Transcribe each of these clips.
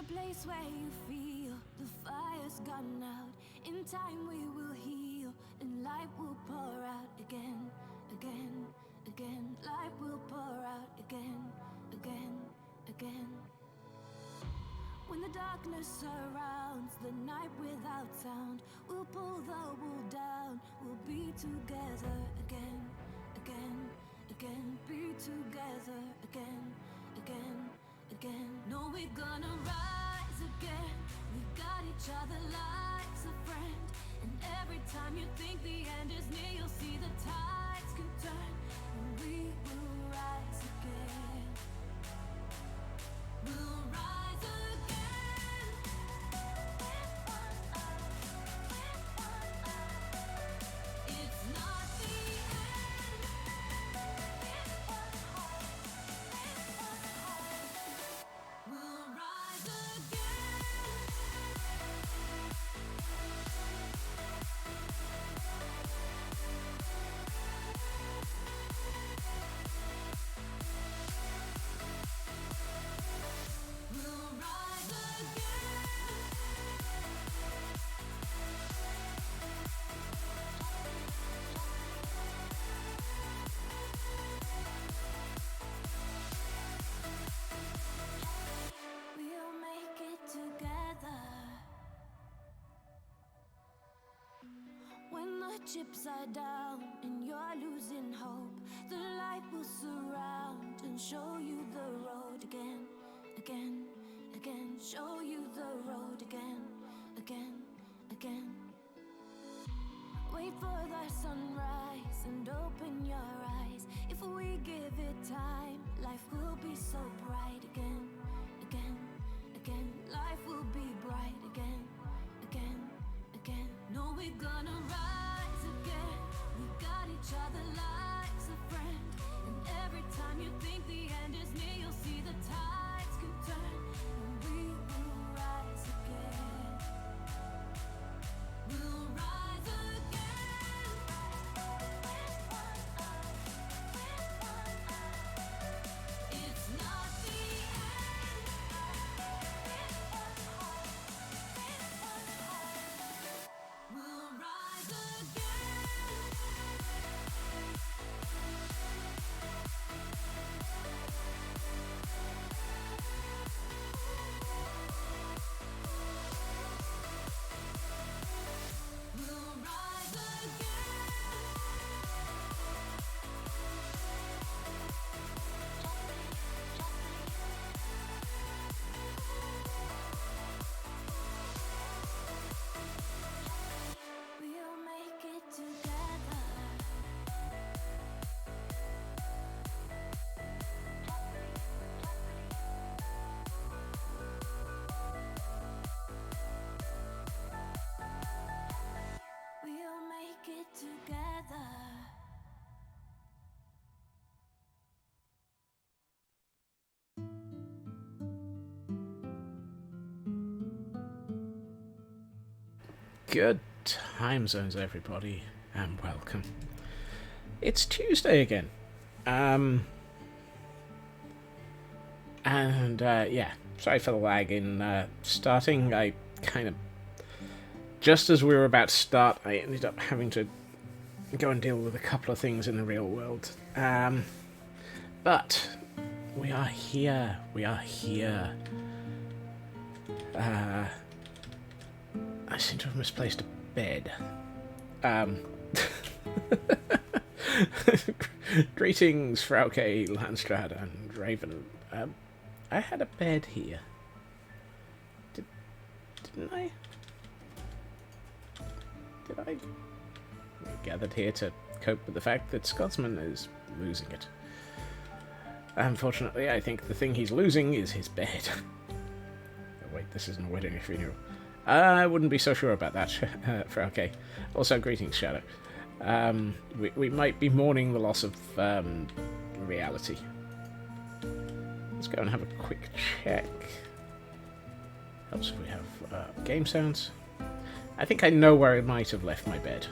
place where you feel the fire's gone out. In time we will heal, and light will pour out again, again, again. Light will pour out again, again, again. When the darkness surrounds the night without sound, we'll pull the wool down, we'll be together again, again, again. Be together again, again, again. No, we're gonna rise again. We got each other, life's a friend. And every time you think the end is near, you'll see the tides can turn, and we will rise again. We'll rise again. It's not the end. We'll rise again. We'll rise again. We'll make it together. When the chips are down and you're losing hope, the light will surround and show you the road again, again, again. Show you the road again, again, again. Wait for the sunrise and open your eyes. If we give it time, life will be so bright again, again, again. Life will be bright again, again, again. No, we're gonna rise again. We got each other, life's a friend. And every time you think the end is near, you'll see the tides can turn, and we will rise again. We'll rise again. It's not the end. We'll rise again. We'll rise again. We'll make it together. We'll make it together. Good time zones, everybody, and welcome. It's Tuesday again. Yeah, sorry for the lag in starting. I kind of, just as we were about to start, I ended up having to go and deal with a couple of things in the real world. But we are here. We are here. I seem to have misplaced a bed. Greetings, Frauke, Landstrad, and Raven. I had a bed here. Didn't I? Did I? We gathered here to cope with the fact that Scotsman is losing it. Unfortunately, I think the thing he's losing is his bed. Oh, wait, this isn't a wedding or funeral. I wouldn't be so sure about that, Frauke. Also, greetings, Shadow. We might be mourning the loss of reality. Let's go and have a quick check. Helps if we have game sounds. I think I know where I might have left my bed.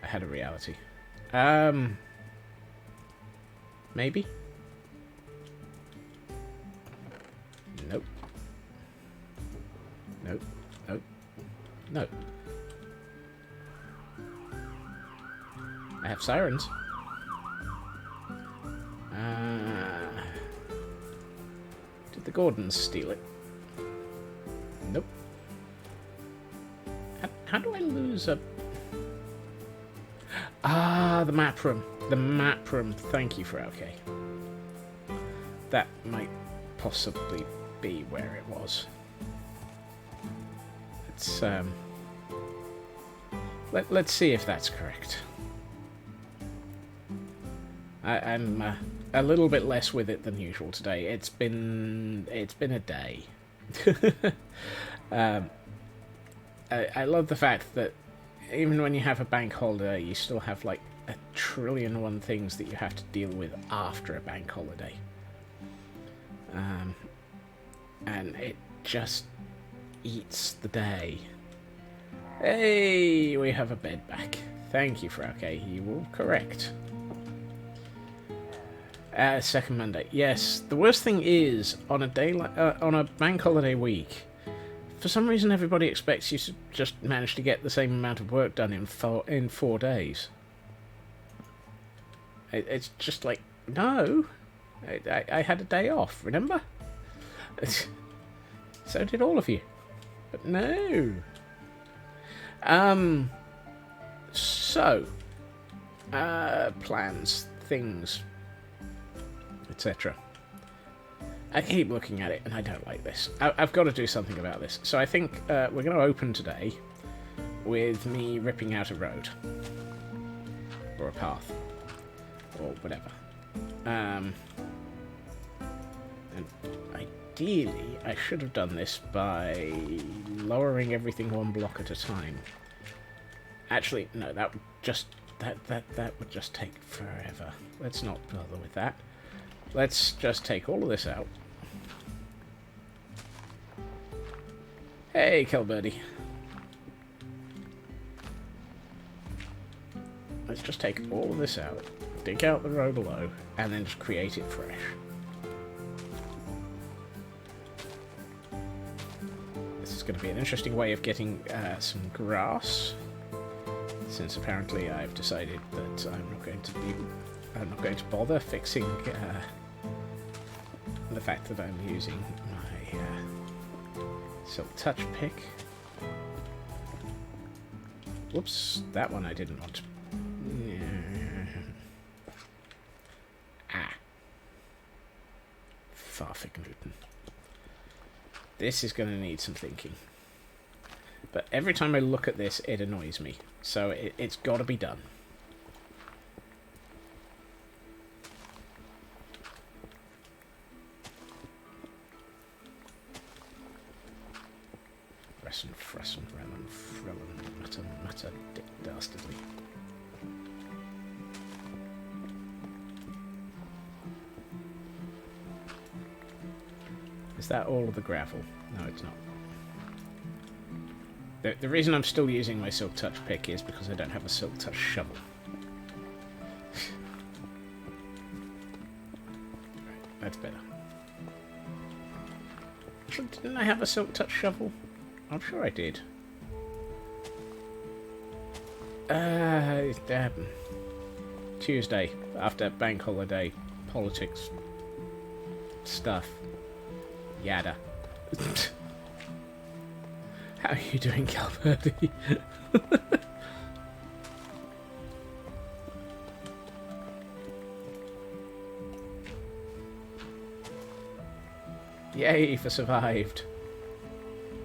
I had a reality. Maybe? No. No. No. I have sirens. Did the Gordons steal it? Nope. How do I lose a... Ah, the map room. The map room. Thank you for okay. That might possibly be where it was. Let's see if that's correct. I'm a little bit less with it than usual today. It's been a day. I love the fact that even when you have a bank holiday, you still have like 1,000,000,001 things that you have to deal with after a bank holiday. And it just eats the day. Hey, we have a bed back. Thank you for okay. You will correct. Second Monday. Yes, the worst thing is on a day on a bank holiday week. For some reason, everybody expects you to just manage to get the same amount of work done in 4 days. It's just like, no, I had a day off. Remember? So did all of you, but no. So, plans, things, etc. I keep looking at it and I don't like this. I've got to do something about this. So I think we're going to open today with me ripping out a road. Or a path. Or whatever. And ideally, I should have done this by lowering everything 1 block at a time. Actually, no, that would just take forever. Let's not bother with that. Let's just take all of this out. Hey, Kelbirdie. Let's just take all of this out, dig out the row below, and then just create it fresh. This is going to be an interesting way of getting some grass, since apparently I've decided that I'm not going to bother fixing the fact that I'm using my Silk Touch pick. Whoops, that one I didn't want. Farfig Newton. This is going to need some thinking. But every time I look at this, it annoys me. So it's got to be done. Fresson, Frellon, Matter, Dick Dastardly. Is that all of the gravel? No, it's not. The reason I'm still using my Silk Touch pick is because I don't have a Silk Touch shovel. Right, that's better. Didn't I have a Silk Touch shovel? I'm sure I did. Tuesday, after bank holiday, politics, stuff, yada. How are you doing, Calverdi? Yay for survived.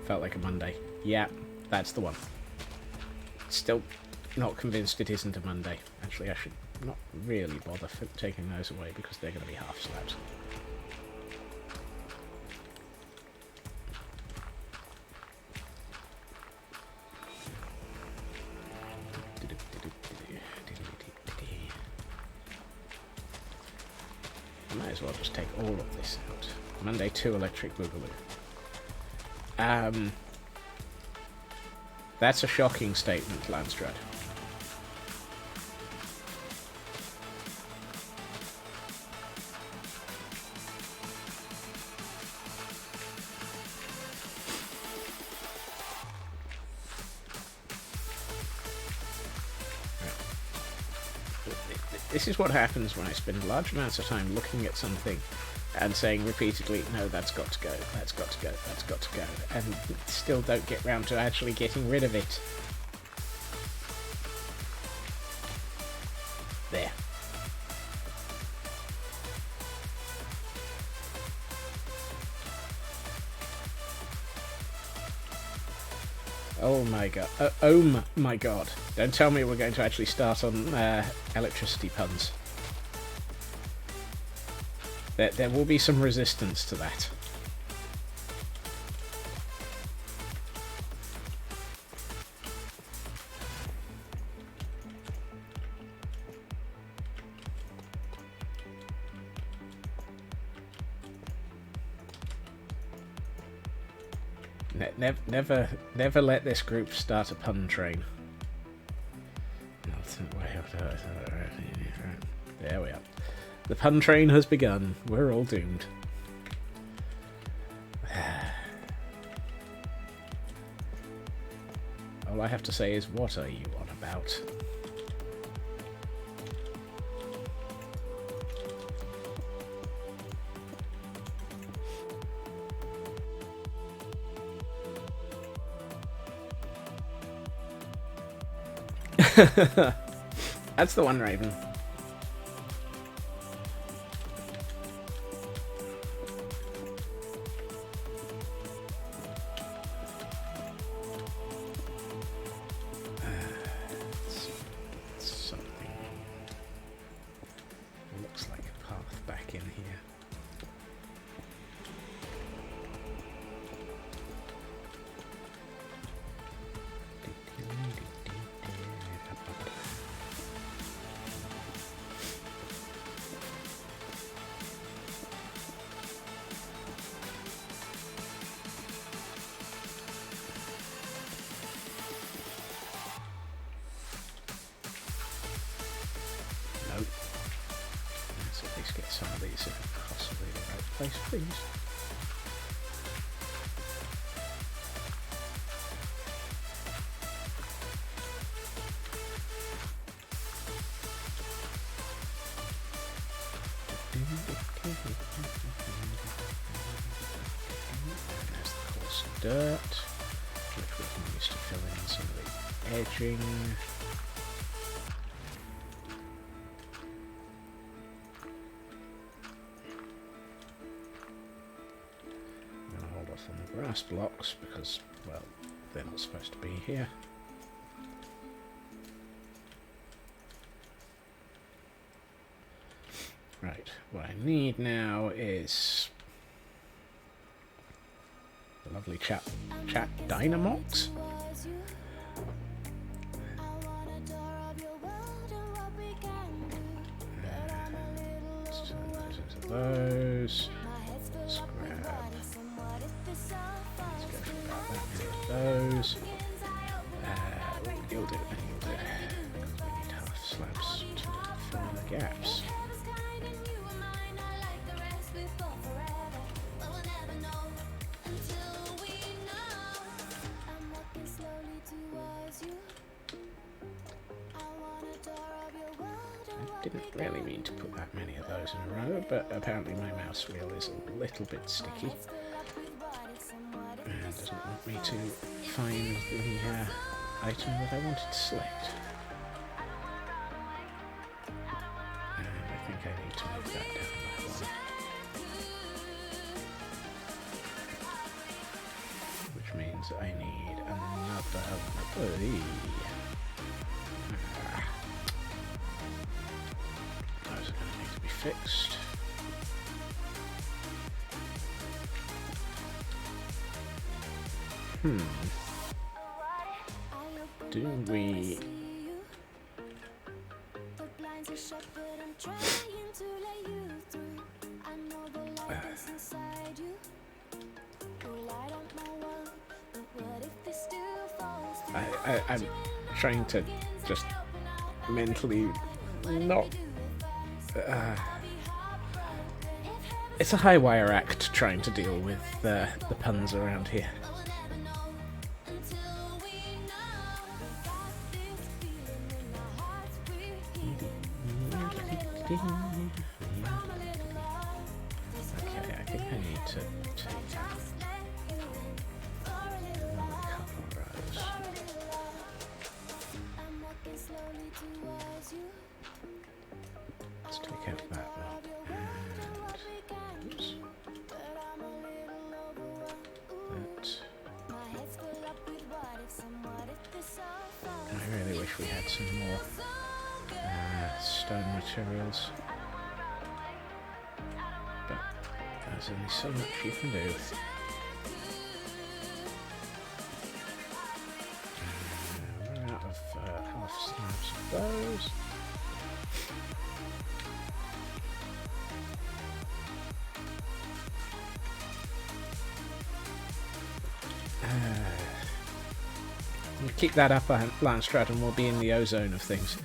Felt like a Monday. Yeah, that's the one. Still not convinced it isn't a Monday. Actually, I should not really bother taking those away because they're going to be half slabs. I might as well just take all of this out. Monday 2 electric boogaloo. That's a shocking statement, Landstrad. This is what happens when I spend large amounts of time looking at something and saying repeatedly, no, that's got to go, that's got to go, that's got to go, and still don't get round to actually getting rid of it. There. Oh my god. Oh my god. Don't tell me we're going to actually start on electricity puns. There will be some resistance to that. Never let this group start a pun train. There we are. The pun train has begun. We're all doomed. All I have to say is, what are you on about? That's the one, Raven. Something looks like a path back in here. Nope. Let's at least get some of these in possibly the right place, please. And there's the coarse dirt, which we can use to fill in some of the edging. On the grass blocks because, well, they're not supposed to be here. Right, what I need now is the lovely chat Dynamox. Let's turn those into those. Those. You'll do it, and you'll do it. We need half slabs to fill in the gaps. I didn't really mean to put that many of those in a row, but apparently my mouse wheel is a little bit sticky. And doesn't want me to find the item that I wanted to select. And I think I need to move that down that one. Which means I need another... Those are going to need to be fixed. Do we... I'm trying to just mentally not... it's a high wire act trying to deal with the puns around here. Okay, I think I need to take out another couple of rows. Let's take out that lot. And oops. That. I really wish we had some more stone materials. But there's only so much you can do. We're out of half slabs of those. We'll keep that up, Landstrat, and we'll be in the ozone of things.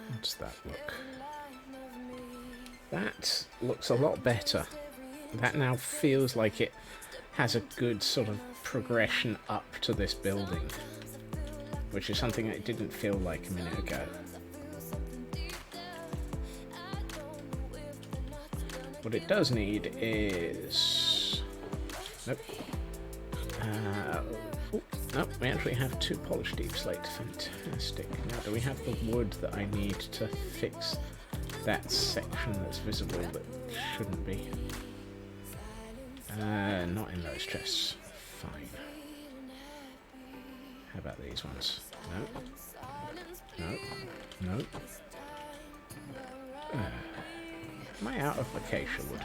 What's that look? That looks a lot better. That now feels like it has a good sort of progression up to this building, which is something it didn't feel like a minute ago. What it does need is... Nope. Nope, we actually have 2 polished deep slate. Fantastic. Now, do we have the wood that I need to fix that section that's visible that shouldn't be? Not in those chests. Fine. How about these ones? Nope. Nope. Nope. Am I out of acacia wood?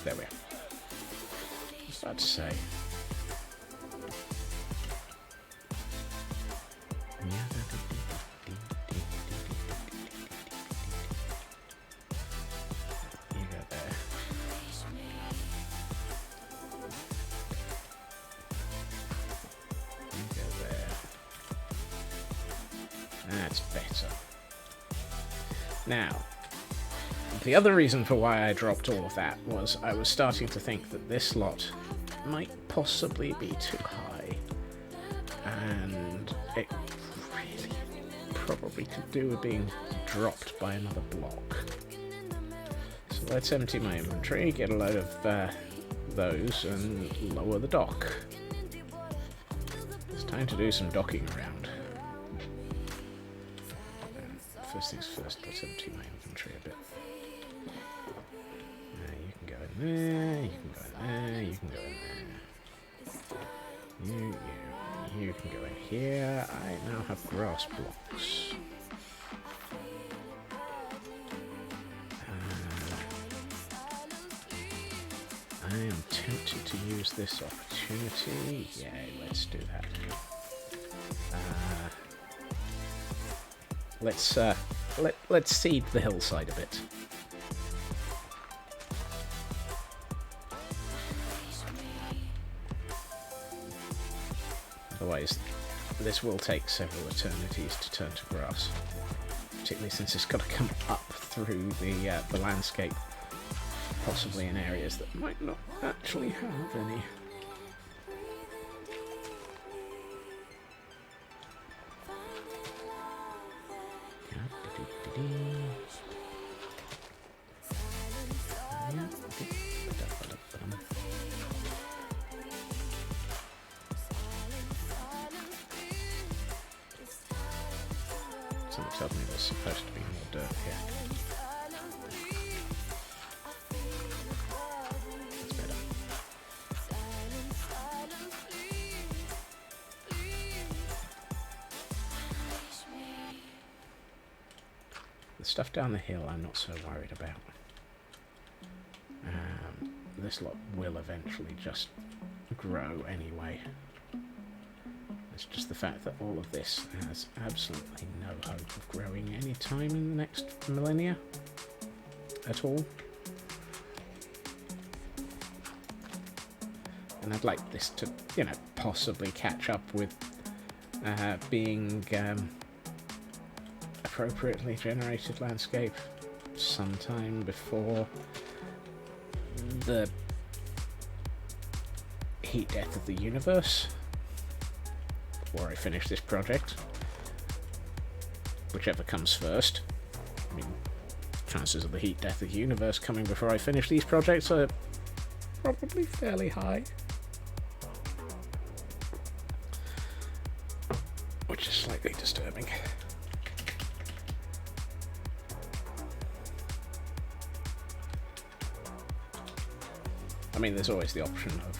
There we are. I was about to say. You go there. You go there. That's better. Now, the other reason for why I dropped all of that was I was starting to think that this lot might possibly be too high, and it really probably could do with being dropped by another block. So let's empty my inventory, get a load of those, and lower the dock. It's time to do some docking around. First things first, let's empty my inventory a bit. There, you can go in there, you can go in there. You can go in here. I now have grass blocks. I am tempted to use this opportunity. Yeah, let's do that. Let's seed the hillside a bit. Otherwise, this will take several eternities to turn to grass, particularly since it's got to come up through the landscape, possibly in areas that might not actually have any. Something tells me there's supposed to be more dirt here. That's better. The stuff down the hill I'm not so worried about. This lot will eventually just grow anyway. It's just the fact that all of this has absolutely no hope of growing any time in the next millennia at all. And I'd like this to, possibly catch up with being appropriately generated landscape sometime before the heat death of the universe, before I finish this project. Whichever comes first. I mean, chances of the heat death of the universe coming before I finish these projects are probably fairly high. Which is slightly disturbing. I mean, there's always the option of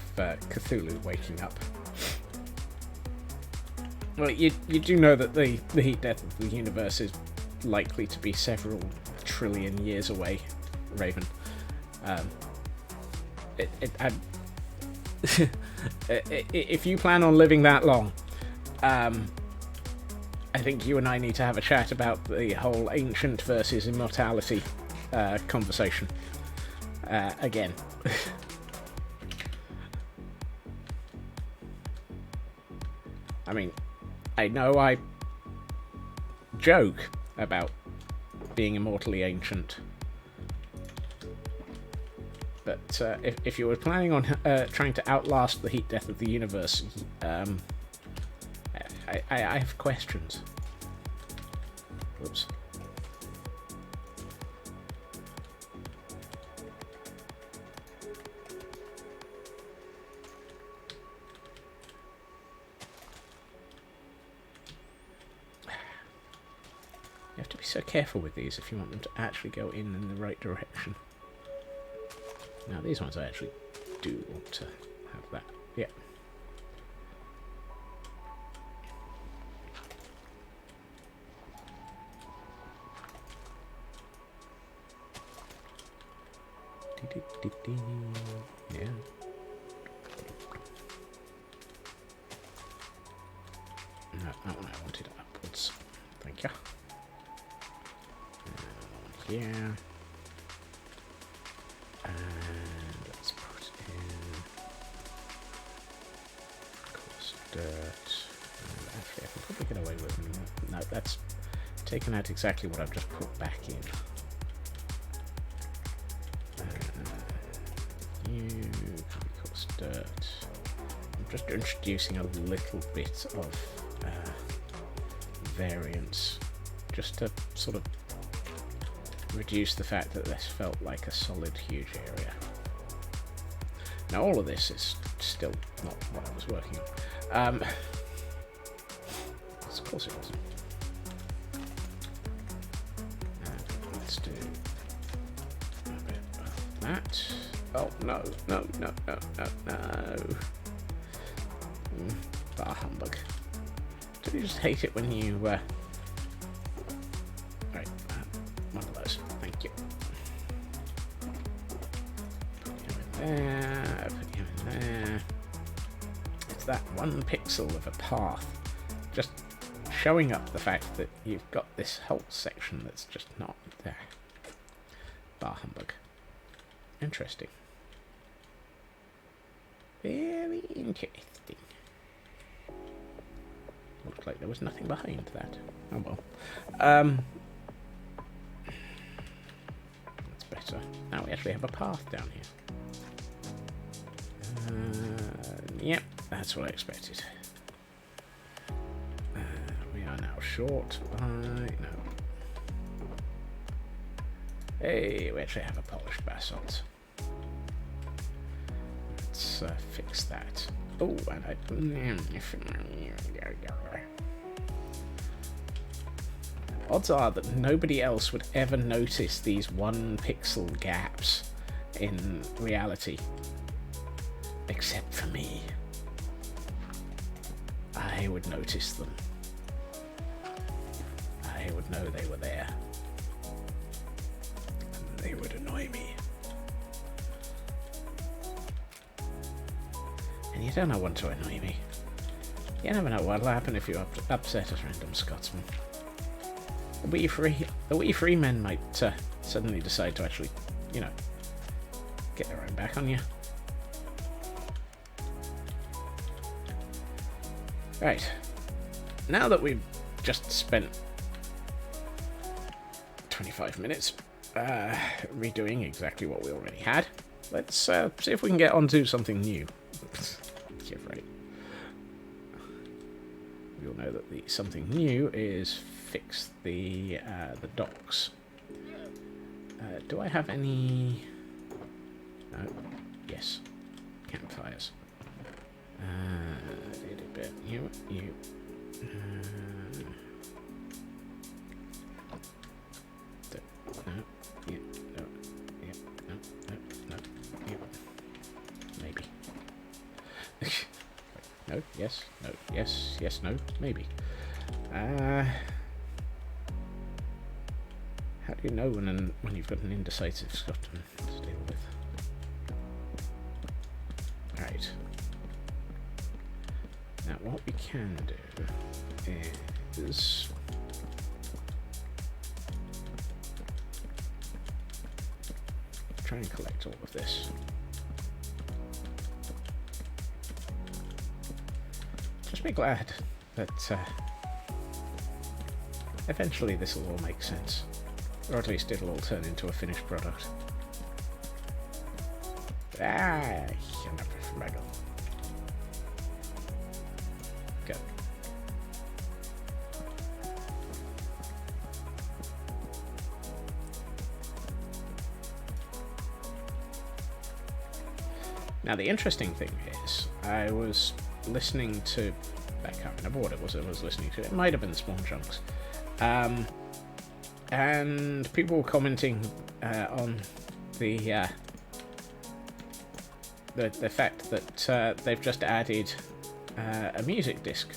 Cthulhu waking up. Well, you do know that the heat death of the universe is likely to be several trillion years away, Raven. If you plan on living that long, I think you and I need to have a chat about the whole ancient versus immortality conversation again. I mean, I know I joke about being immortally ancient, but if you were planning on trying to outlast the heat death of the universe, I have questions. Oops. You have to be so careful with these if you want them to actually go in the right direction. Now these ones I actually do want to have that. Yeah. Yeah. No, that one I wanted upwards. Thank you. Here. And let's put in, of course, dirt. And actually, I can probably get away with. No, that's taken out exactly what I've just put back in. You, of course, dirt. I'm just introducing a little bit of variance, just to sort of reduce the fact that this felt like a solid, huge area. Now, all of this is still not what I was working on. Of course it wasn't. And let's do a bit of that. Oh, no. Bah humbug. Do you just hate it when you, Right, one of those. Thank you. Put him in there, put him in there. It's that one pixel of a path. Just showing up the fact that you've got this whole section that's just not there. Bah humbug. Interesting. Very interesting. Looked like there was nothing behind that. Oh well. That's better. Now we actually have a path down here. Yep, that's what I expected. We are now short by... no. Hey, we actually have a polished basalt. Let's fix that. Oh, and I... Odds are that nobody else would ever notice these 1 pixel gaps in reality. Except for me. I would notice them. I would know they were there. And they would annoy me. And you don't want to annoy me. You never know what'll happen if you upset a random Scotsman. The wee free men might suddenly decide to actually, you know, get their own back on you. Right. Now that we've just spent 25 minutes redoing exactly what we already had, let's see if we can get onto something new. Yeah, right. We all know that the something new is fix the docks. Do I have any? No. Yes. Campfires. You. No. Yeah. No. Yeah. No. Yeah. Maybe. No. Yes. No. Yes. Yes. No. Maybe. How do you know when you've got an indecisive Scotsman to deal with? Right. Now, what we can do is try and collect all of this. Just be glad that eventually this will all make sense. Or at least it'll all turn into a finished product. Go. Now the interesting thing is, I was listening to, I can't remember what it was I was listening to, it might have been Spawn Chunks, and people were commenting on the fact that they've just added a music disc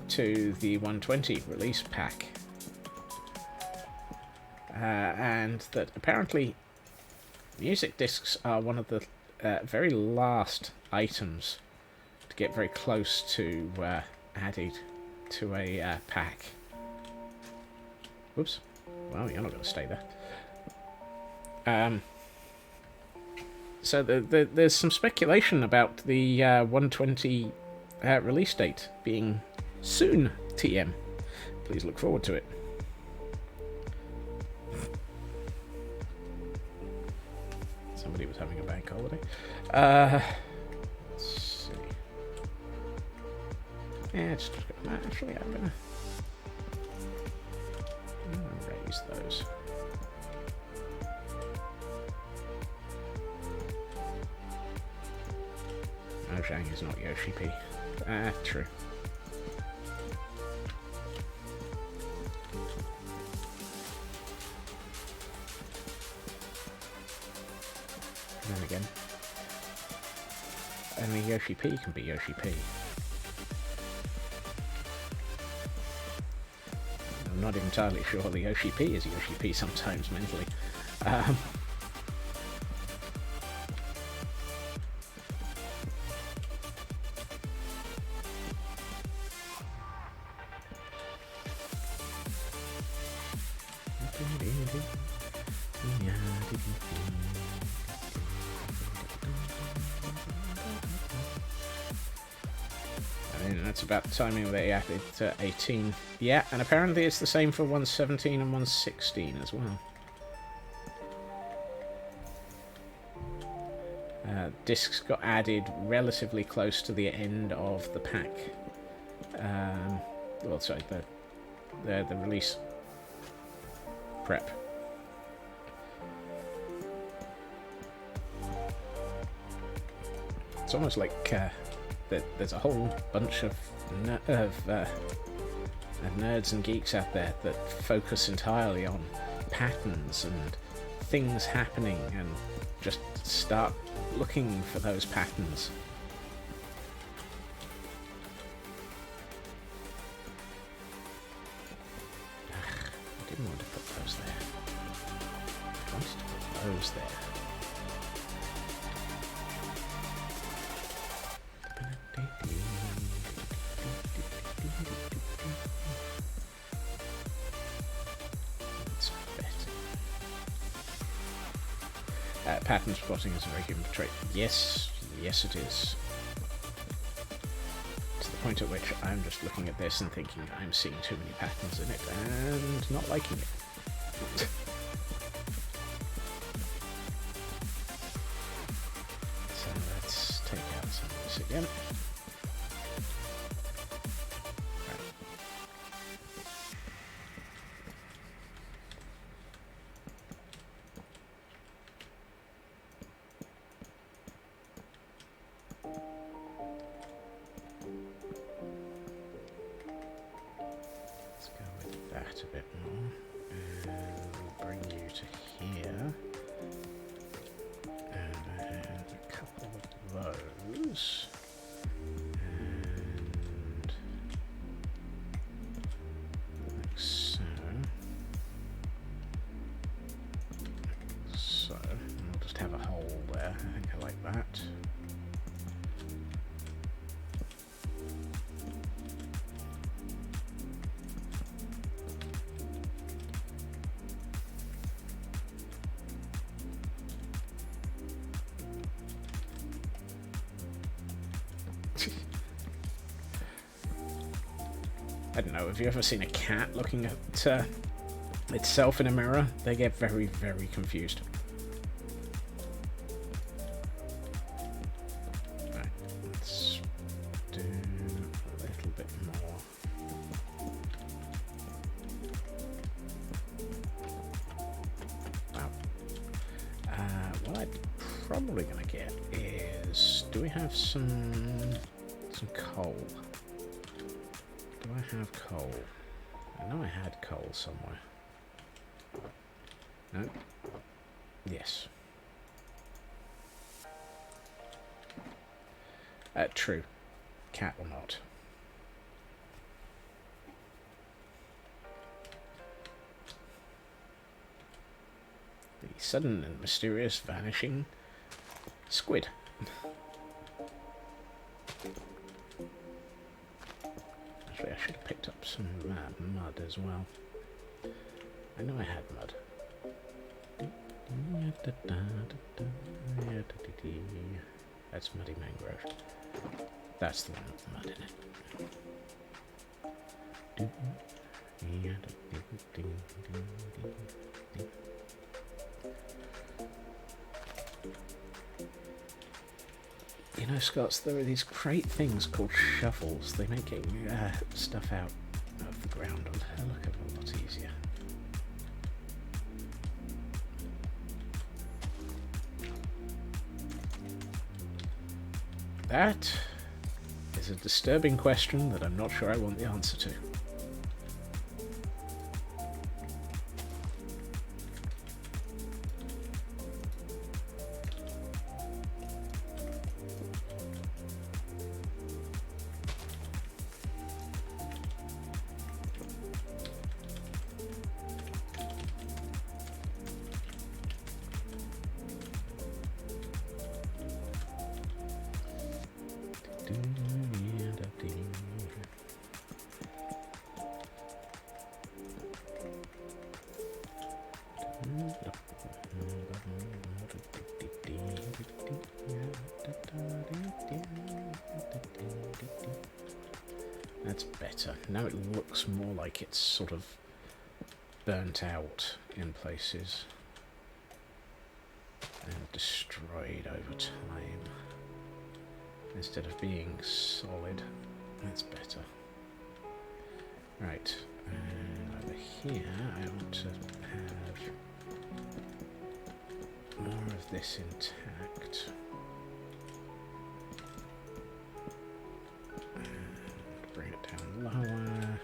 to the 120 release pack, and that apparently music discs are one of the very last items to get very close to added to a pack. Whoops. Well, you're not going to stay there. So there's some speculation about the 120 release date being soon, TM. Please look forward to it. Somebody was having a bank holiday. Let's see. Yeah, just actually, I'm gonna raise those. Mojang is not Yoshi P. True. And then again, only Yoshi P can be Yoshi P. I'm not entirely sure the Yoshi P is Yoshi P sometimes mentally. That's about the timing they added 18. Yeah, and apparently it's the same for 117 and 116 as well. Discs got added relatively close to the end of the pack. Well, sorry, the release prep. It's almost like there's a whole bunch of nerds and geeks out there that focus entirely on patterns and things happening and just start looking for those patterns. I didn't want to put those there. I wanted to put those there. Pattern spotting is a very human trait. Yes, yes it is. To the point at which I'm just looking at this and thinking I'm seeing too many patterns in it and not liking it. So let's take out some of this again. A bit more, and we'll bring you to here, and add a couple of those, and like so, and we'll just have a hole there. I think I like that. I don't know, have you ever seen a cat looking at itself in a mirror? They get very, very confused. Right, let's do a little bit more. Wow. What I'm probably going to get is, do we have some coal? Do I have coal? I know I had coal somewhere. No? Yes. True. Cat or not. The sudden and mysterious vanishing squid. Actually, I should have picked up some mud as well. I know I had mud. That's muddy mangrove. That's the one with the mud in it. You know, Scots, there are these great things called shovels. They make getting stuff out of the ground a look a lot easier. That is a disturbing question that I'm not sure I want the answer to. That's better. Now it looks more like it's sort of burnt out in places and destroyed over time instead of being solid. That's better. Right, and over here I want to have more of this intact. And bring it down lower.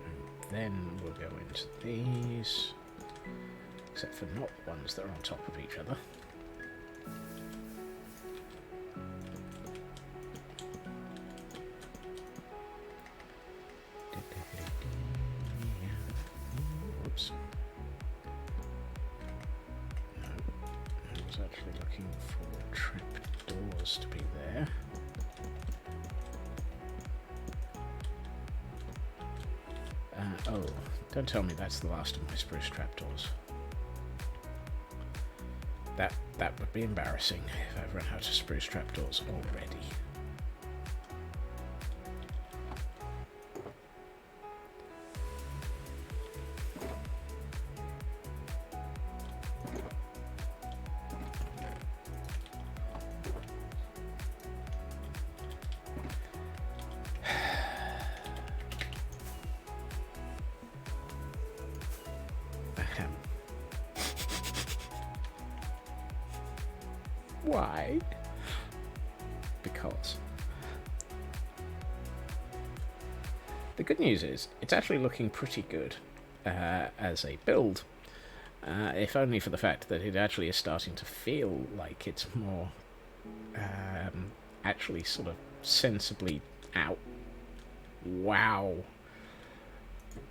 And then we'll go into these, except for not ones that are on top of each other. Whoops. No, I was actually looking for trap doors to be there. Oh, don't tell me that's the last of my spruce trapdoors. That would be embarrassing if I've run out of spruce trapdoors already. Why? Because. The good news is, it's actually looking pretty good as a build, if only for the fact that it actually is starting to feel like it's more actually sort of sensibly out. Wow.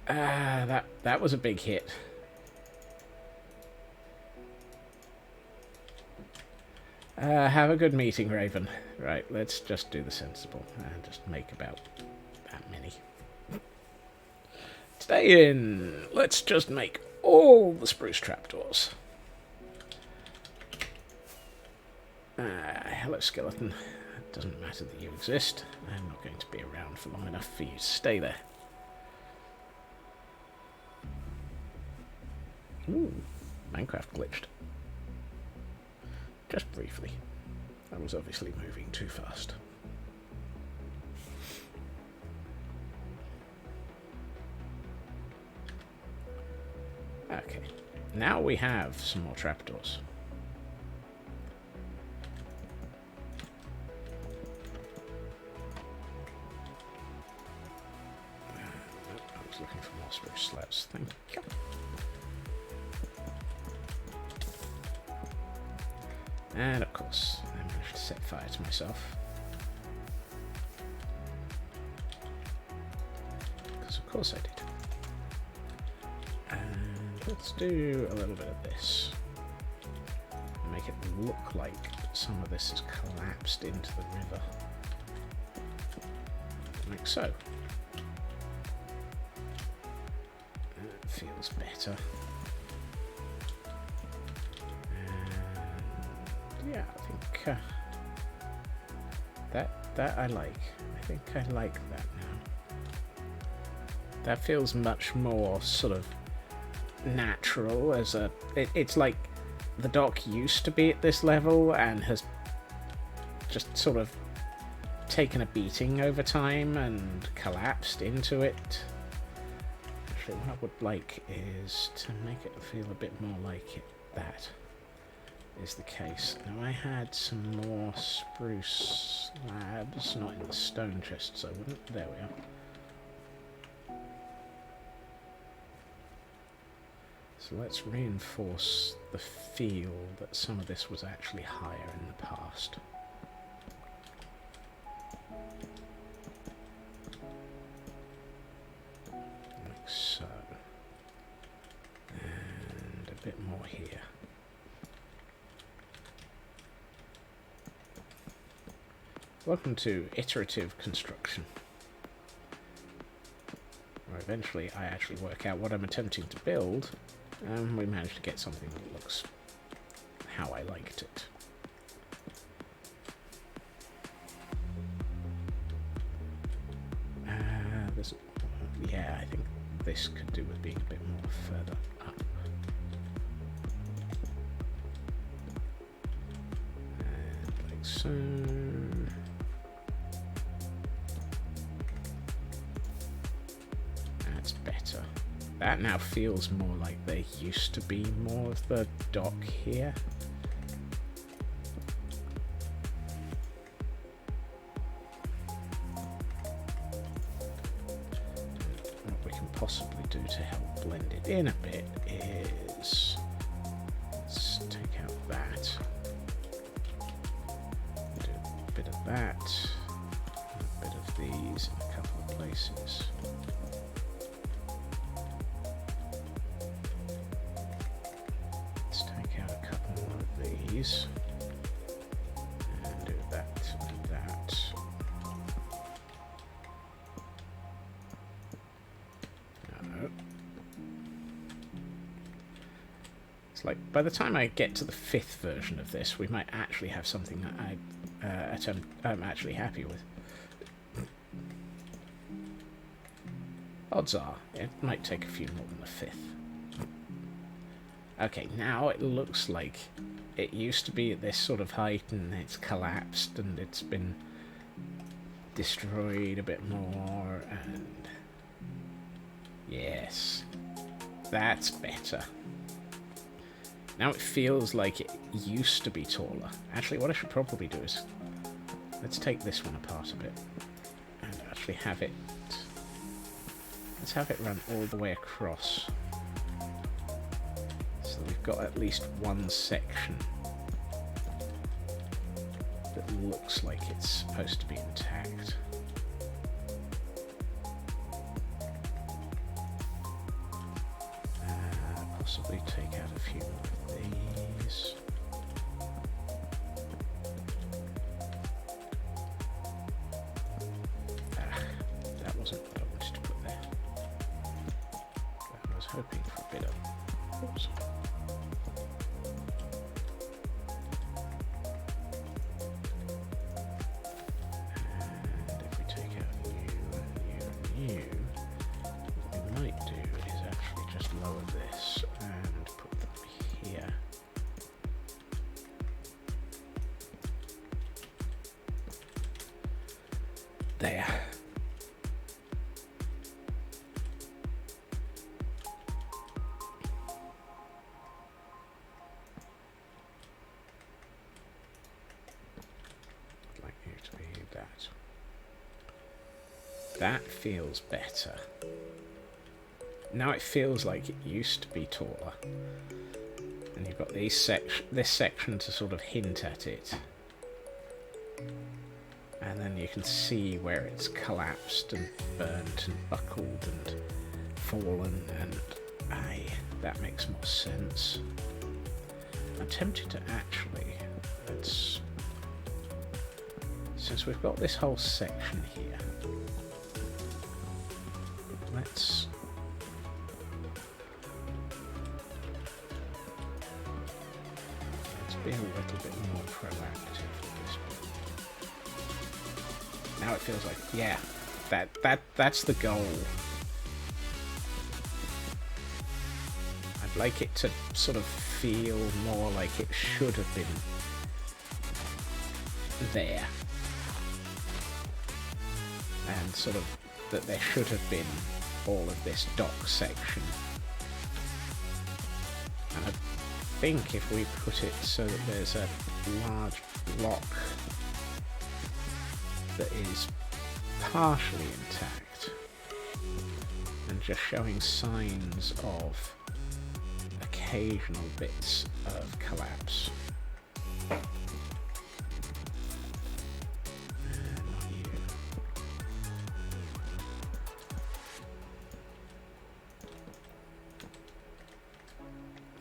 That was a big hit. Have a good meeting, Raven. Right, let's just do the sensible and just make about that many. Stay in. Let's just make all the spruce trapdoors. Hello, skeleton. It doesn't matter that you exist. I'm not going to be around for long enough for you to stay there. Ooh, Minecraft glitched. Just briefly. I was obviously moving too fast. Okay, now we have some more trapdoors. I was looking for more spruce slabs. Thank you. And of course, I managed to set fire to myself. Because of course I did. And let's do a little bit of this. Make it look like some of this has collapsed into the river. Like so. That feels better. Yeah, I think that I like. I think I like that now. That feels much more sort of natural as a. It's like the dock used to be at this level and has just sort of taken a beating over time and collapsed into it. Actually, what I would like is to make it feel a bit more like that is the case. Now I had some more spruce slabs, not in the stone chest, so I wouldn't. There we are. So let's reinforce the feel that some of this was actually higher in the past. Like so. And a bit more here. Welcome to iterative construction, where eventually I actually work out what I'm attempting to build, and we manage to get something that looks how I liked it. Yeah, I think this could do with being a bit more further up. And like so. Better. That now feels more like there used to be more of the dock here. What we can possibly do to help blend it in a bit is let's take out that, do a bit of that, a bit of these in a couple of places. And do that and that. No. Like, by the time I get to the 5th version of this, we might actually have something that I'm actually happy with. Odds are, it might take a few more than the 5th. Okay, now it looks like it used to be at this sort of height, and it's collapsed, and it's been destroyed a bit more, and... yes, that's better. Now it feels like it used to be taller. Actually, what I should probably do is... let's take this one apart a bit, and actually have it... let's have it run all the way across. So we've got at least one section that looks like it's supposed to be intact. Possibly take out a few more of these. That wasn't what I wanted to put there. I was hoping for a bit of... oops. And if we take out you and you and you, what we might do is actually just lower this and put them here. There. I'd like you to be that. That feels better. Now it feels like it used to be taller. And you've got this section to sort of hint at it. And then you can see where it's collapsed and burnt and buckled and fallen, and that makes more sense. I'm tempted to actually, since we've got this whole section here, let's be a little bit more proactive with this one. Now it feels like, yeah, that's the goal. I'd like it to sort of feel more like it should have been there. And sort of that there should have been all of this dock section. And I think if we put it so that there's a large block that is partially intact and just showing signs of occasional bits of collapse. Not you.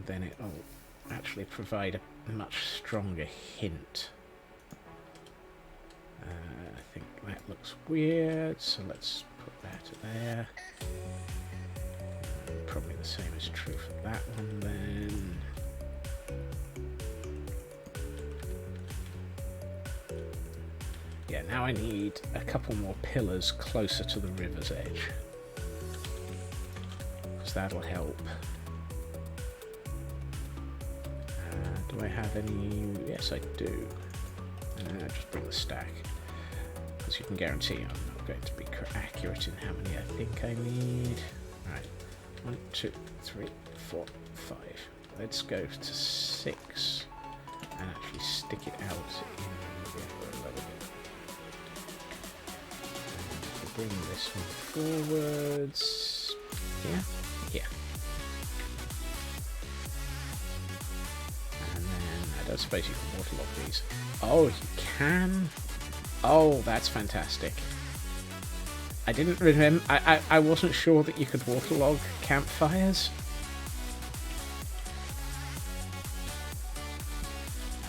Then it'll actually provide a much stronger hint. I think that looks weird, so let's put that there. Probably the same is true for that one then. Yeah, now I need a couple more pillars closer to the river's edge, because that'll help. Do I have any? Yes, I do. Just bring the stack, because you can guarantee I'm not going to be accurate in how many I think I need. Right, 1, 2, 3, 4, 5. Let's go to 6 and actually stick it out in the river a little bit. And we'll bring this one forwards. Here. I don't suppose you can waterlog these. Oh, you can? Oh, that's fantastic. I didn't remember. I wasn't sure that you could waterlog campfires.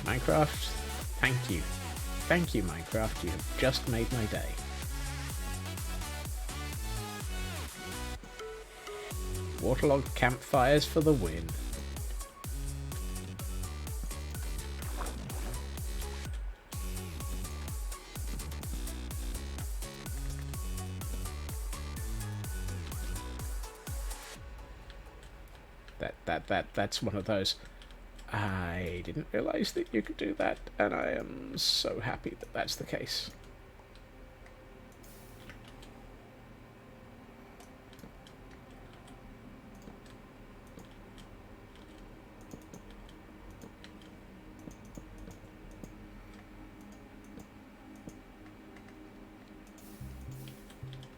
Minecraft, thank you. Thank you, Minecraft. You have just made my day. Waterlogged campfires for the win. That's one of those. I didn't realise that you could do that, and I am so happy that that's the case.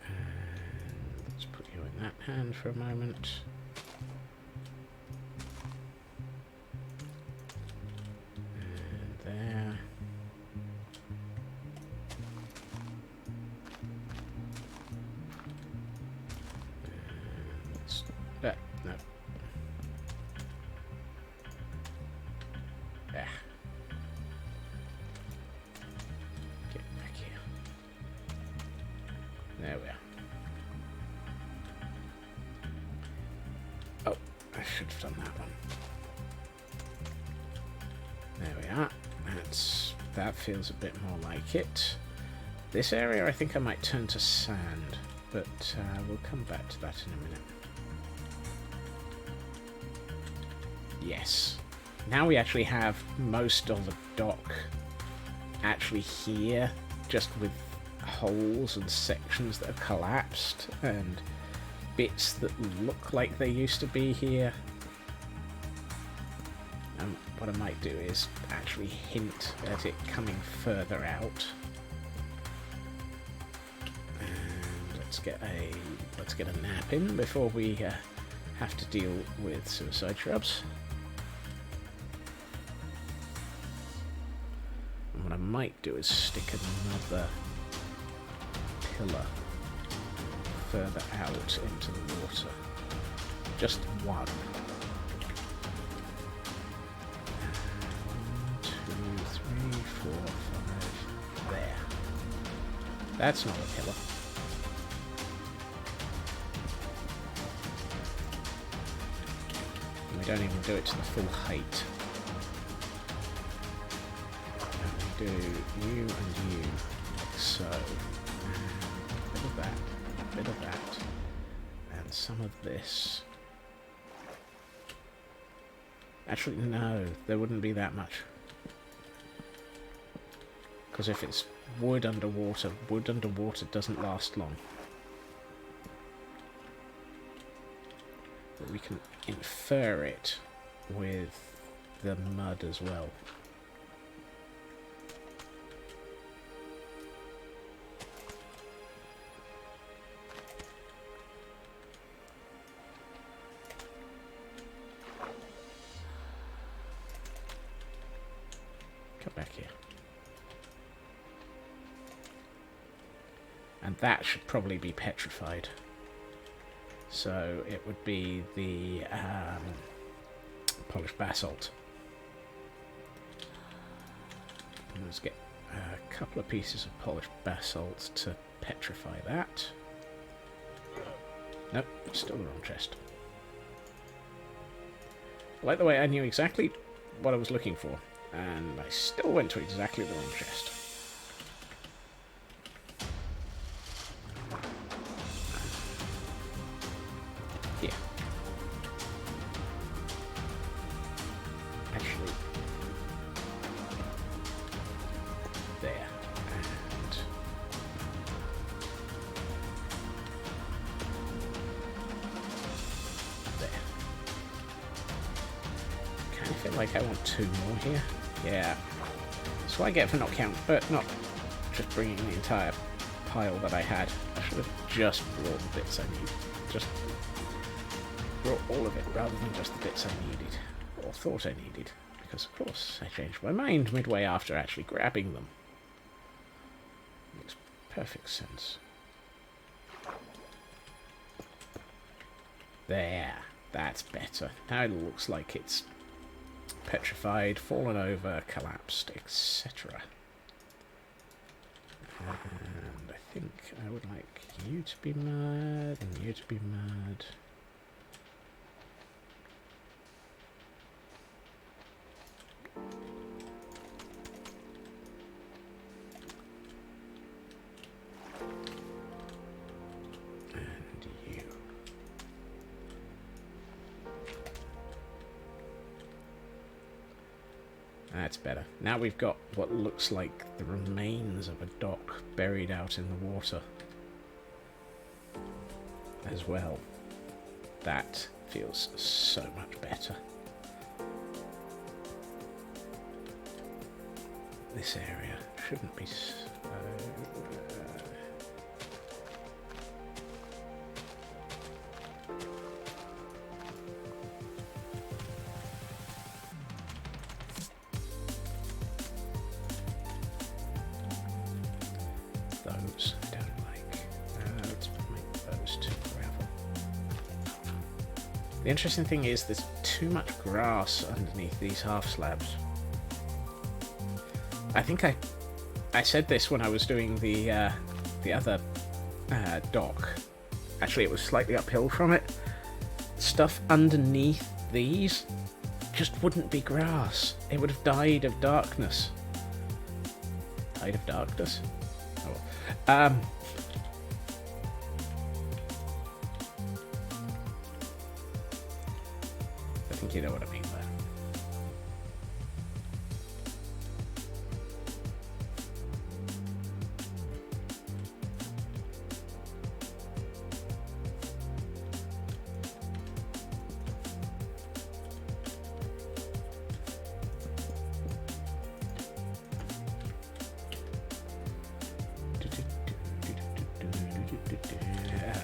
And let's put you in that hand for a moment. There. No. Get back here. There we are. Oh, I should have done that one. There we are. That feels a bit more like it. This area I think I might turn to sand, but we'll come back to that in a minute. Yes. Now we actually have most of the dock actually here, just with holes and sections that have collapsed, and bits that look like they used to be here. What I might do is actually hint at it coming further out. And let's get a nap in before we have to deal with suicide shrubs. And what I might do is stick another pillar further out into the water. Just one. 1, 2, 3, 4, 5. There. That's not a pillar. And we don't even do it to the full height. And we do you and you, like so. And a bit of that, a bit of that, and some of this. Actually, no, there wouldn't be that much. Because if it's wood underwater doesn't last long. But we can infer it with the mud as well. Come back here. And that should probably be petrified. So it would be the polished basalt. Let's get a couple of pieces of polished basalt to petrify that. Nope, still the wrong chest. Like the way I knew exactly what I was looking for, and I still went to exactly the wrong chest. Yeah. Actually, there. And there. Kind of feel like I want 2 more here. Yeah. That's what I get for not just bringing the entire pile that I had. I should have just brought the bits I need. Just brought all of it rather than just the bits I needed, or thought I needed, because of course I changed my mind midway after actually grabbing them. Makes perfect sense. There, that's better. Now it looks like it's petrified, fallen over, collapsed, etc. And I think I would like you to be mud, and you to be mud. And you. That's better. Now we've got what looks like the remains of a dock buried out in the water as well. That feels so much better. This area shouldn't be so... those I don't like. Let's make those two gravel. The interesting thing is there's too much grass underneath these half slabs. I think I said this when I was doing the other dock. Actually, it was slightly uphill from it. Stuff underneath these just wouldn't be grass. It would have died of darkness. Died of darkness? Oh well. I think you know what I mean there.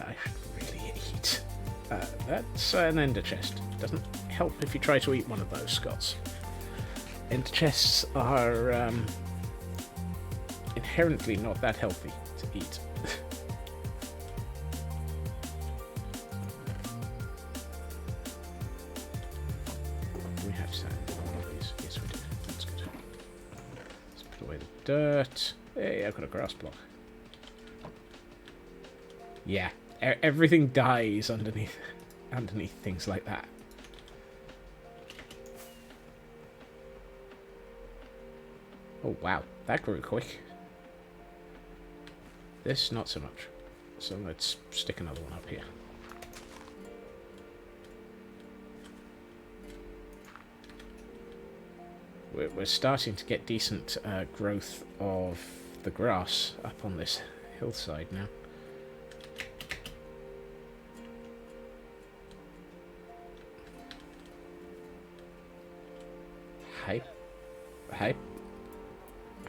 I should really eat. That's an ender chest. Doesn't help if you try to eat one of those, Scots. Ender chests are inherently not that healthy to eat. We have sand in all of these. Yes, we do. That's good. Let's put away the dirt. Hey, I've got a grass block. Yeah, everything dies underneath things like that. Oh wow, that grew quick. This, not so much. So let's stick another one up here. We're starting to get decent growth of the grass up on this hillside now.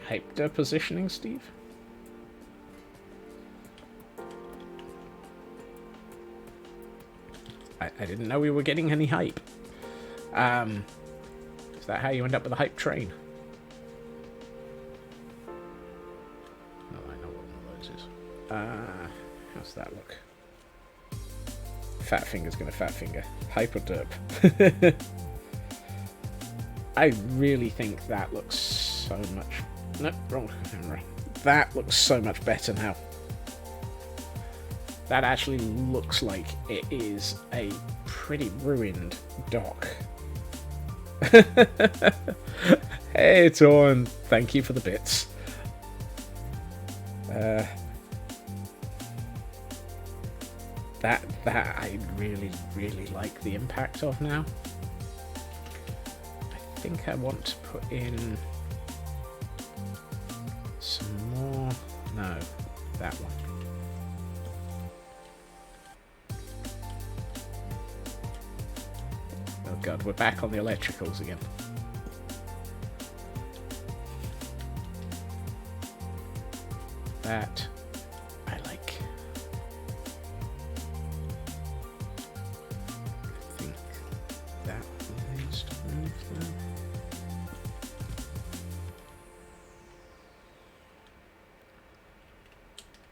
Hyper positioning, Steve? I didn't know we were getting any hype. Is that how you end up with a hype train? Oh, I know what one of those is. How's that look? Fat finger's gonna fat finger. Hyper derp. I really think that looks so much... No, wrong camera. That looks so much better now. That actually looks like it is a pretty ruined dock. Hey, Torn. Thank you for the bits. That I really, really like the impact of now. I think I want to put in some more. No, that one. Oh god, we're back on the electricals again. That I like. I think that needs to move now.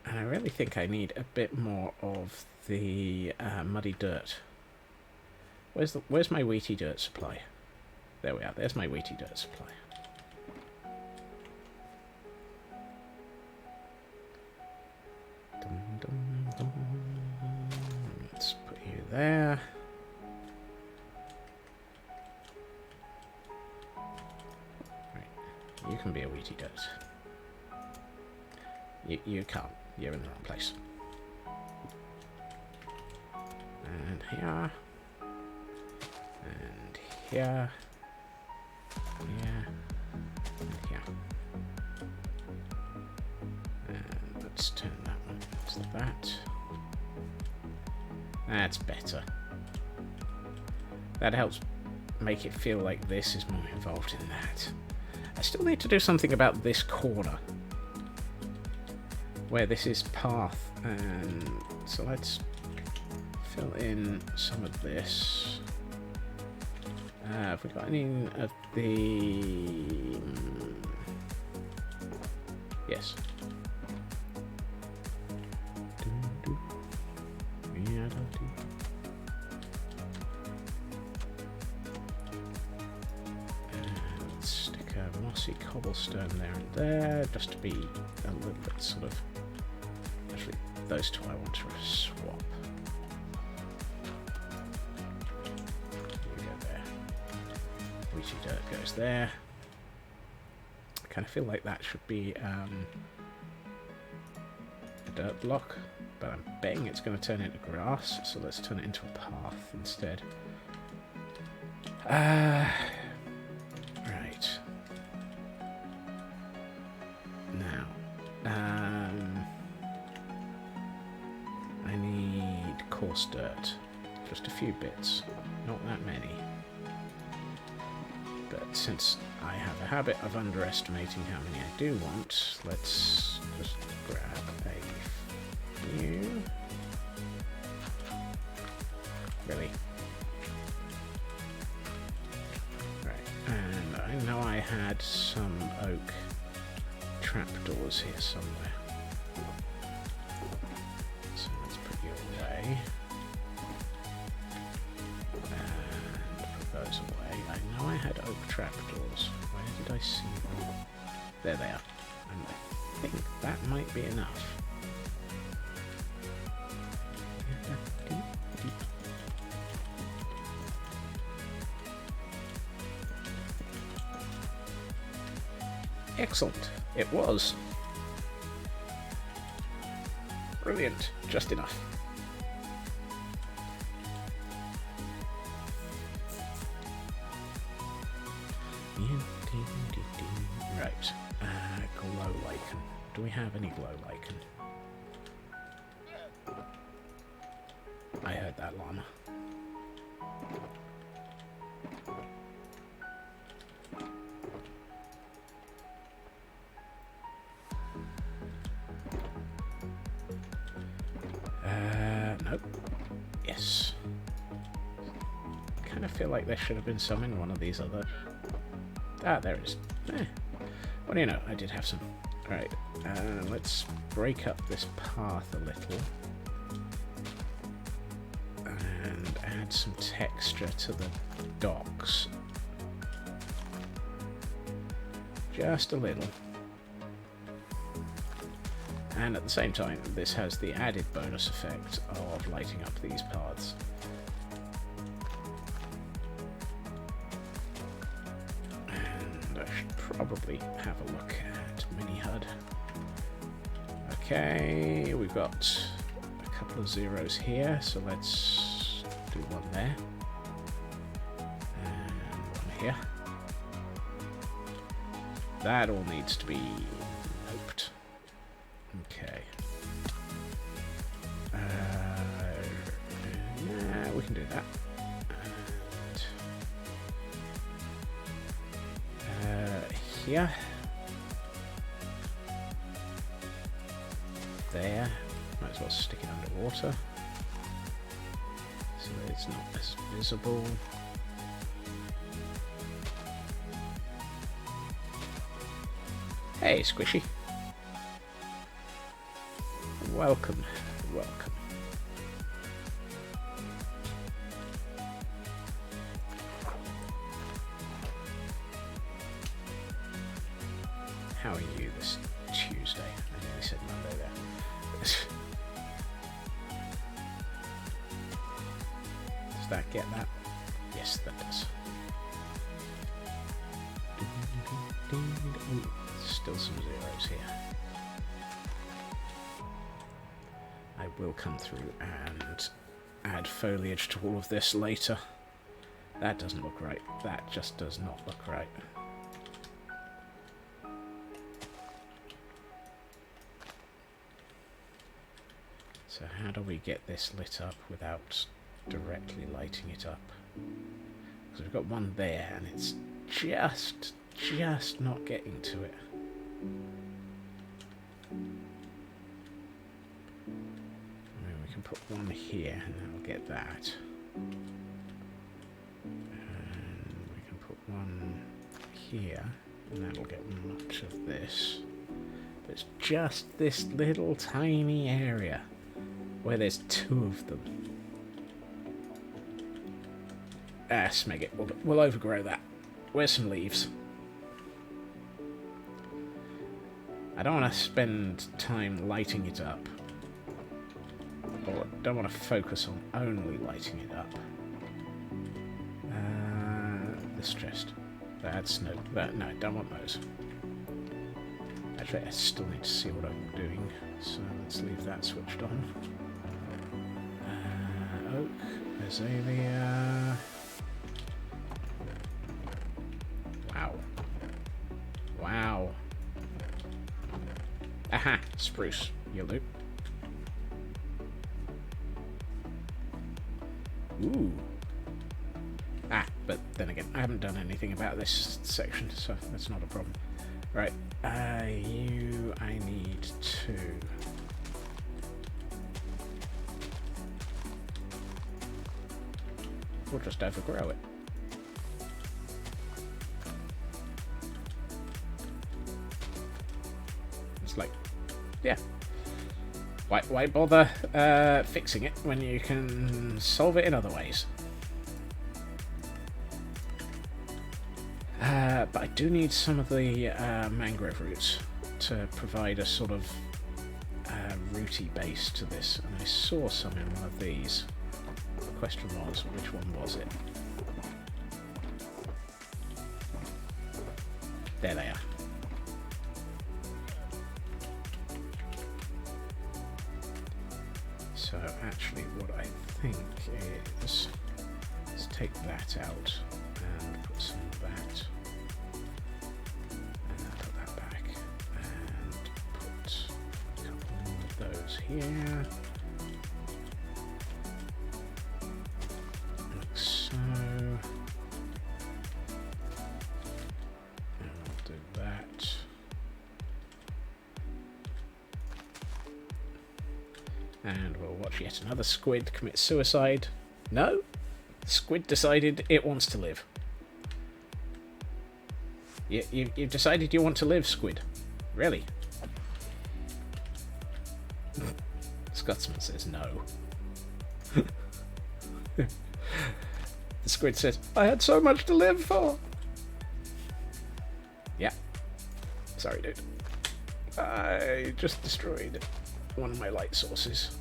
And I really think I need a bit more of the muddy dirt. Where's my wheaty dirt supply? There we are. There's my wheaty dirt supply. Dum, dum, dum. Let's put you there. Right. You can be a wheaty dirt. You can't. You're in the wrong place. And here. And here. Yeah. And let's turn that one to that. That's better. That helps make it feel like this is more involved in that. I still need to do something about this corner, where this is path, and so let's fill in some of this. Have we got any of the... Yes. And stick a mossy cobblestone there and there, just to be a little bit sort of... Actually, those two I want to swap. Dirt goes there. I kind of feel like that should be a dirt block, but I'm betting it's going to turn into grass, so let's turn it into a path instead. Right. Now, I need coarse dirt. Just a few bits, not that many. But since I have a habit of underestimating how many I do want, let's just grab a few. Really? Right, and I know I had some oak trapdoors here somewhere. So let's put you away. Those away. I know I had oak trapdoors. Where did I see them? There they are. And I think that might be enough. Excellent. It was. Brilliant. Just enough. Right, glow lichen. Do we have any glow lichen? I heard that llama. Nope. Yes. Kind of feel like there should have been some in one of these other... Ah, there it is. What do you know? I did have some. Alright, let's break up this path a little. And add some texture to the docks. Just a little. And at the same time, this has the added bonus effect of lighting up these paths. Probably have a look at Mini HUD. Okay, we've got a couple of zeros here, so let's do one there. And one here. That all needs to be noped. Okay. Yeah, we can do that. Here. There. Might as well stick it underwater so that it's not as visible. Hey, Squishy. Welcome. Welcome. How are you this Tuesday? I nearly said Monday there. Does that get that? Yes, that does. Ooh, still some zeros here. I will come through and add foliage to all of this later. That doesn't look right. That just does not look right. So how do we get this lit up without directly lighting it up? Because we've got one there and it's just not getting to it. I mean, we can put one here and that'll get that. And we can put one here and that'll get much of this. But it's just this little tiny area where there's two of them. Ah, smeg it. We'll overgrow that. Where's some leaves? I don't want to spend time lighting it up. Or don't want to focus on only lighting it up. This chest. That's no, don't want those. Actually, I still need to see what I'm doing, so let's leave that switched on. Oak, azalea. Wow. Wow. Aha! Spruce. You'll do. Ooh. Ah, but then again, I haven't done anything about this section, so that's not a problem. Right. I need to... We'll just overgrow it. It's like, yeah. Why bother fixing it when you can solve it in other ways? But I do need some of the mangrove roots to provide a sort of rooty base to this. And I saw some in one of these. The question was, which one was it? There they are. So actually what I think is, let's take that out and put some of that. Here, like so, and we'll do that, and we'll watch yet another squid commit suicide. No, the squid decided it wants to live. You've decided you want to live, squid? Really? Scotsman says no. The squid says, I had so much to live for. Yeah. Sorry, dude. I just destroyed one of my light sources.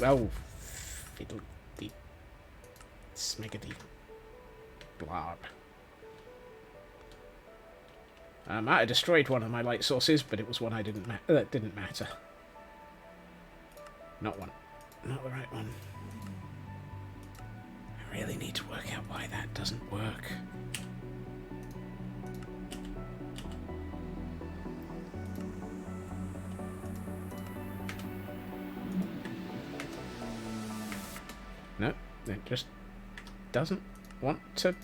Oh, fiddle dee. Smiggity. Blob. I might have destroyed one of my light sources, but it was one that didn't matter. Not one. Not the right one. I really need to work out why that doesn't work. No, it just doesn't want to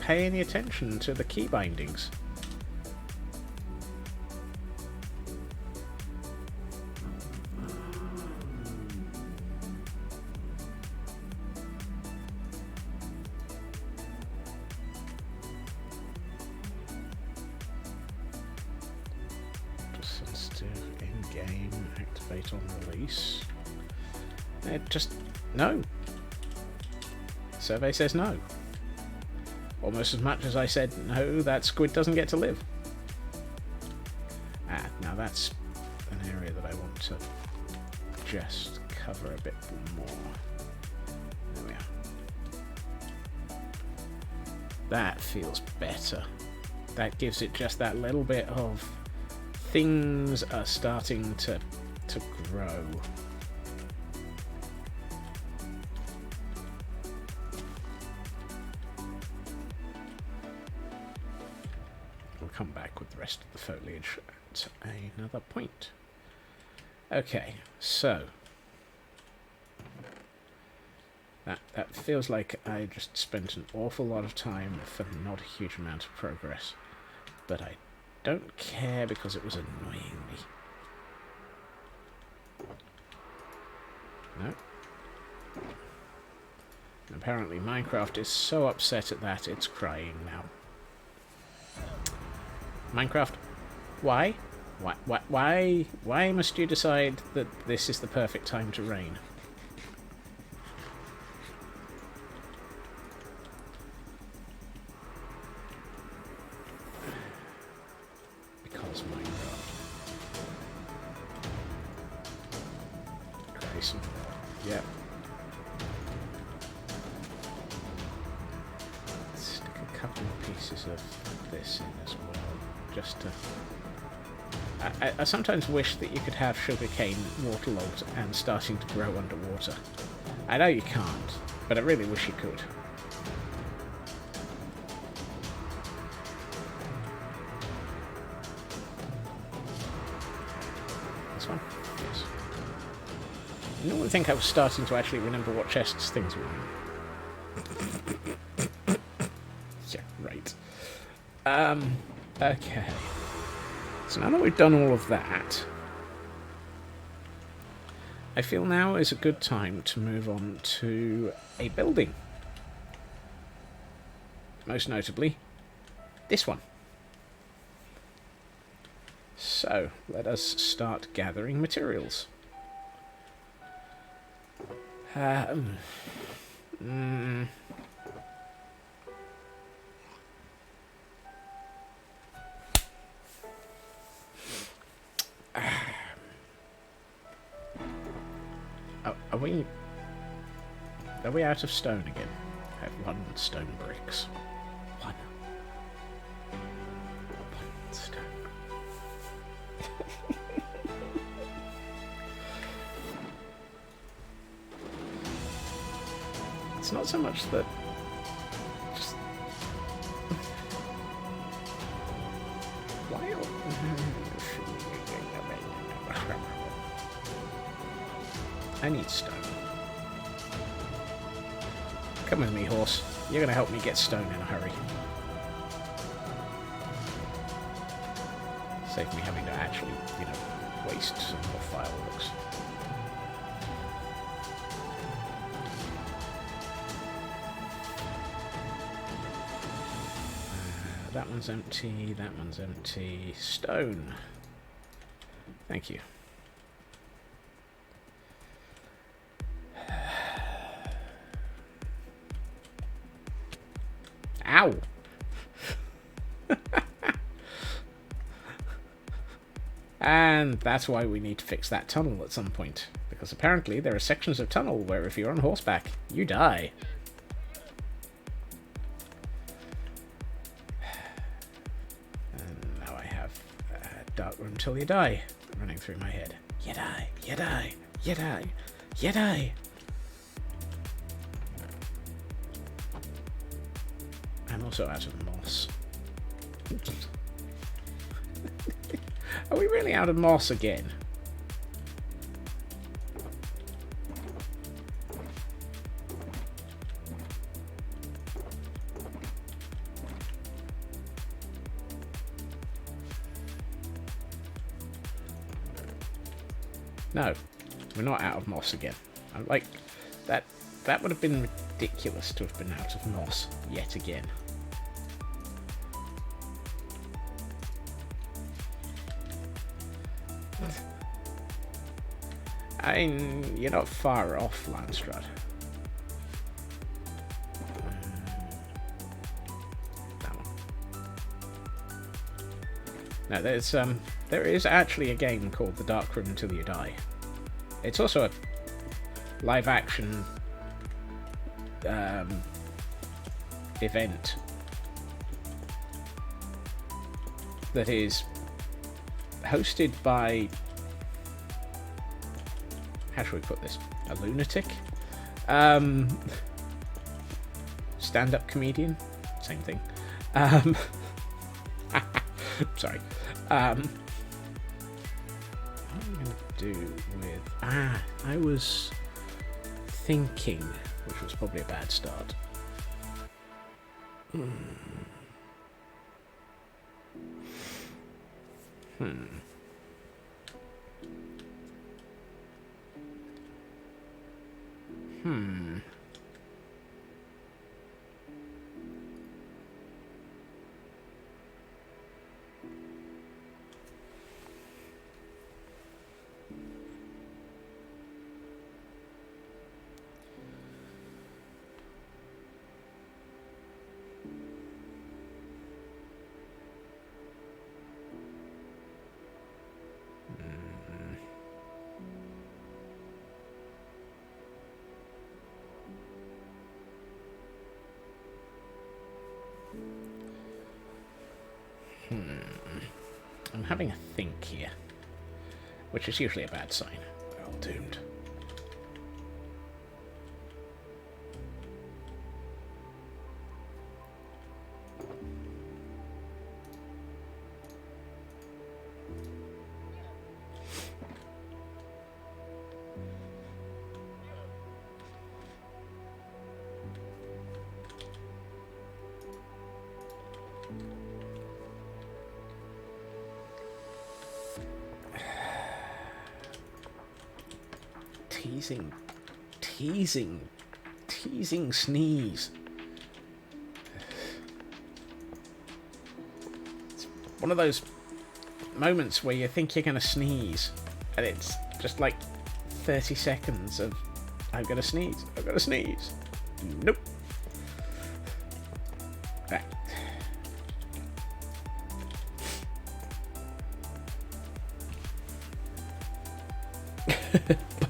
pay any attention to the key bindings. Just sensitive in-game, activate on release. It just no. Survey says no. Almost as much as I said, no, that squid doesn't get to live. Ah, now that's an area that I want to just cover a bit more. There we are. That feels better. That gives it just that little bit of things are starting to grow. come back with the rest of the foliage at another point. Okay, so that feels like I just spent an awful lot of time for not a huge amount of progress, but I don't care because it was annoying me. No. Apparently Minecraft is so upset at that it's crying now. Minecraft, why? Why must you decide that this is the perfect time to rain? Because Minecraft. Grayson. Yeah. Stick a couple of pieces of this in as well, just to... I sometimes wish that you could have sugarcane waterlogged and starting to grow underwater. I know you can't, but I really wish you could. This one? Yes. I don't think I was starting to actually remember what chests things were in. Yeah, right. Okay. So now that we've done all of that, I feel now is a good time to move on to a building. Most notably, this one. So, let us start gathering materials. Are we out of stone again? I have 1 stone bricks. One stone. It's not so much that... Just... Why are... I need stone. Come with me, horse. You're going to help me get stone in a hurry. Save me having to actually, waste some more fireworks. That one's empty, that one's empty. Stone. Thank you. Ow! And that's why we need to fix that tunnel at some point. Because apparently there are sections of tunnel where if you're on horseback, you die. And now I have Dark Room Till You Die running through my head. You die, you die, you die, you die. I'm also out of moss. Are we really out of moss again? No, we're not out of moss again. I'm like, that would have been ridiculous to have been out of moss yet again. I mean, you're not far off, Landstrad. That one. No, there is actually a game called The Dark Room Until You Die. It's also a live-action event that is hosted by, how should we put this, a lunatic, stand-up comedian, same thing, Sorry. What am I going to do with... I was thinking, which was probably a bad start. Hmm. I'm having a think here, which is usually a bad sign. We're all doomed. Teasing sneeze. It's one of those moments where you think you're going to sneeze, and it's just like 30 seconds of, I'm going to sneeze. Nope. Right.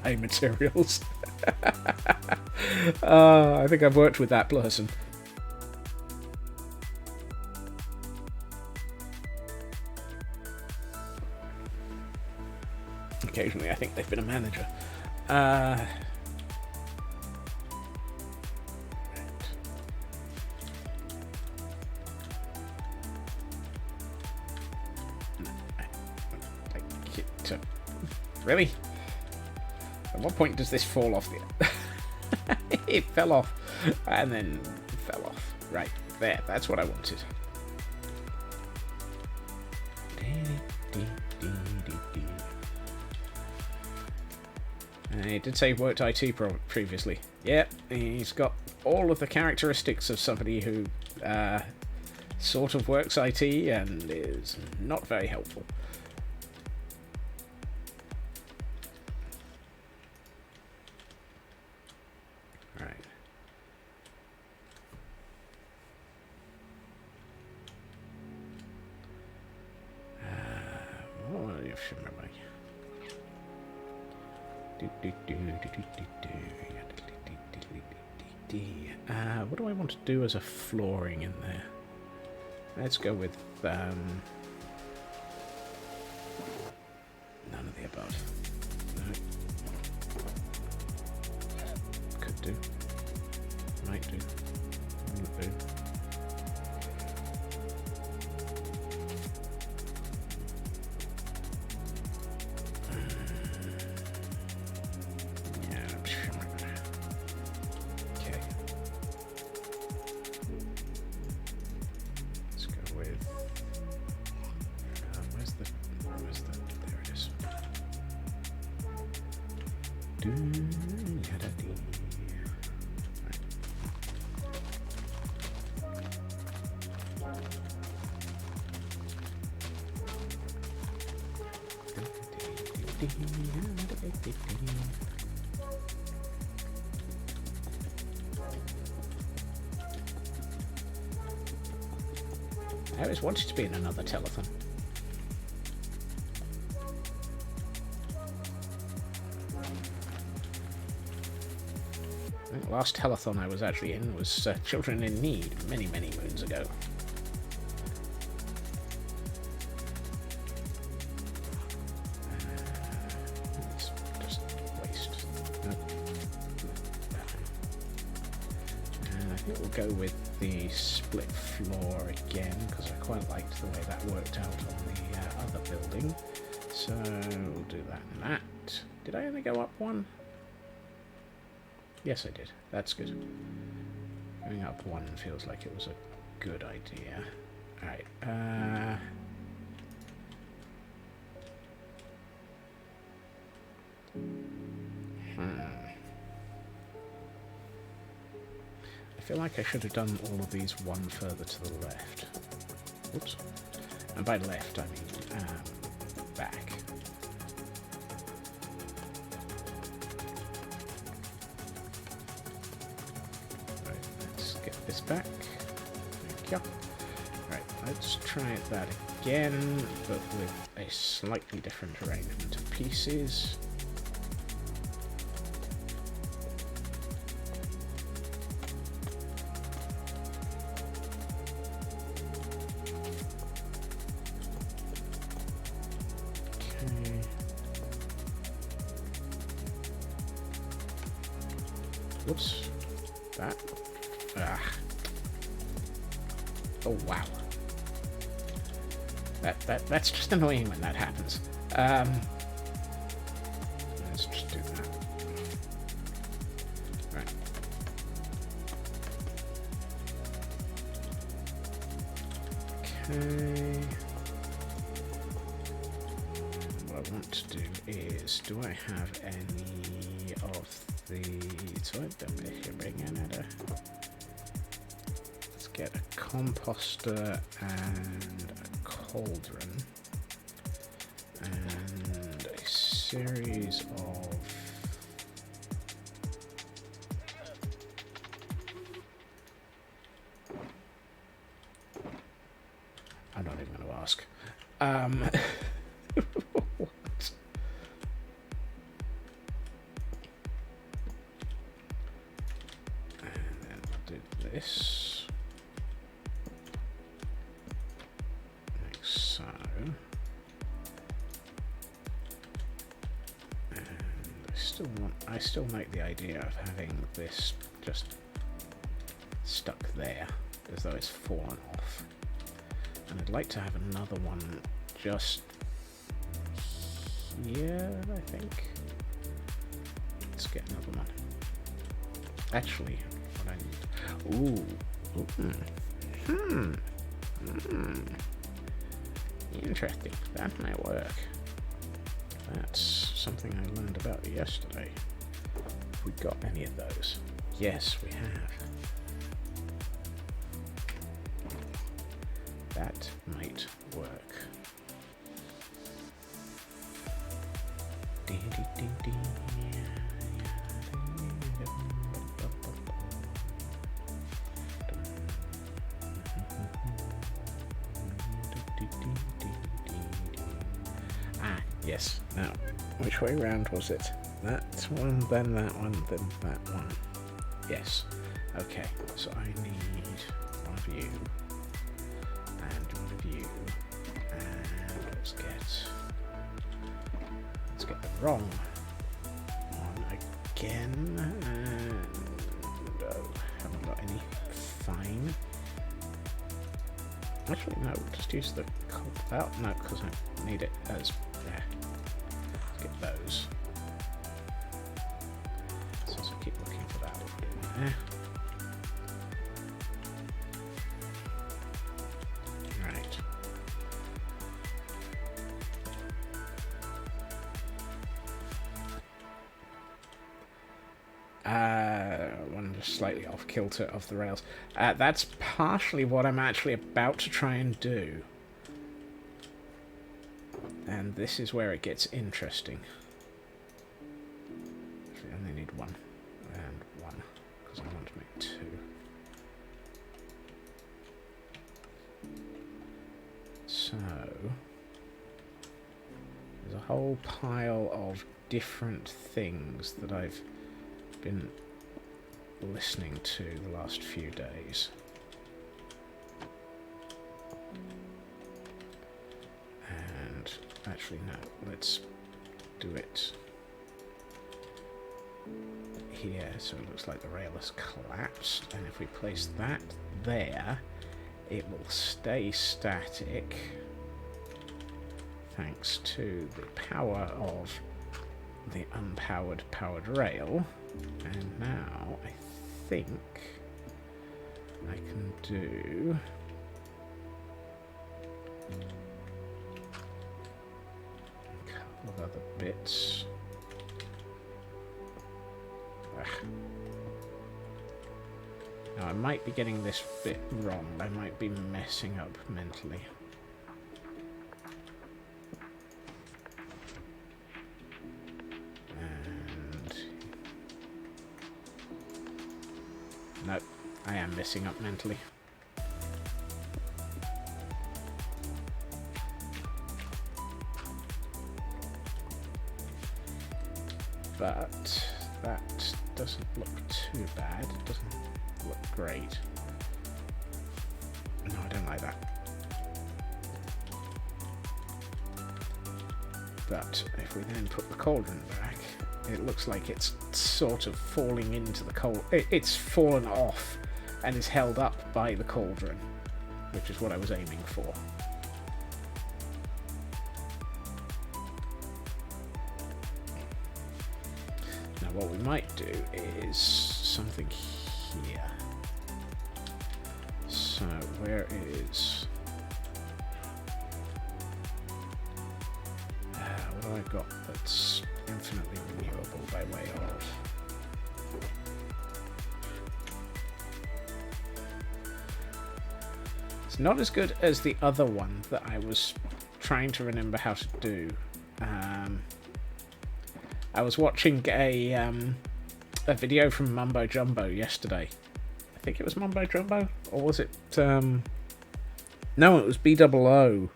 Buy materials. I think I've worked with that person. Occasionally, I think they've been a manager. Really? At what point does this fall off the... It fell off, and then fell off. Right, there, that's what I wanted. He did say he worked IT previously. Yeah, he's got all of the characteristics of somebody who sort of works IT and is not very helpful. What do I want to do as a flooring in there? Let's go with none of the above. No. Could do. Might do. Wouldn't do. I always wanted to be in another telethon. I think the last telethon I was actually in was Children in Need, many, many moons ago. It's just waste. Nope. And I think we'll go with the split floor again, because I quite liked the way that worked out on the other building. So we'll do that and that. Did I only go up one? Yes, I did. That's good. Going up one feels like it was a good idea. Alright, I feel like I should have done all of these one further to the left. Oops. And by left, I mean back. Right, let's get this back. Thank you. Right, let's try that again, but with a slightly different arrangement of pieces. Whoops. That. Ah. Oh, wow. That's just annoying when that happens. Let's just do that. Right. Okay. What I want to do is, do I have any of the... Let's get a composter and a cauldron and a series of I'm not even going to ask. What? And then we'll do this. Like so. And I still like the idea of having this just stuck there, as though it's fallen off. And I'd like to have another one just here, I think. Let's get another one. Actually, what I need... Ooh. Interesting. That might work. That's something I learned about yesterday. Have we got any of those? Yes, we have. That might work. Ah, yes. Now, which way round was it? That one, then that one, then that one. Yes. Okay, so I need one of you. And one of you, and let's get the wrong one again, and haven't got any fine. Actually, no, just use the oh no, because I need it as there. Let's get those. So I keep looking for that there. One just slightly off kilter of the rails. That's partially what I'm actually about to try and do. And this is where it gets interesting. Actually, I only need one. And one. Because I want to make two. So... there's a whole pile of different things that I've been listening to the last few days. And actually no, let's do it here, so it looks like the rail has collapsed. And if we place that there, it will stay static thanks to the power of the unpowered powered rail. And now I think I can do a couple of other bits. Now I might be getting this bit wrong. I might be messing up mentally. And no, I am messing up mentally. But that doesn't look too bad. It doesn't look great. No, I don't like that. But if we then put the cauldron back, it looks like it's sort of falling into the cauldron. It's fallen off and is held up by the cauldron, which is what I was aiming for. Now what we might do is something here. So where is... what do I got that's infinitely renewable by way of... It's not as good as the other one that I was trying to remember how to do. I was watching a video from Mumbo Jumbo yesterday. I think it was Mumbo Jumbo, or was it? No, it was BOO.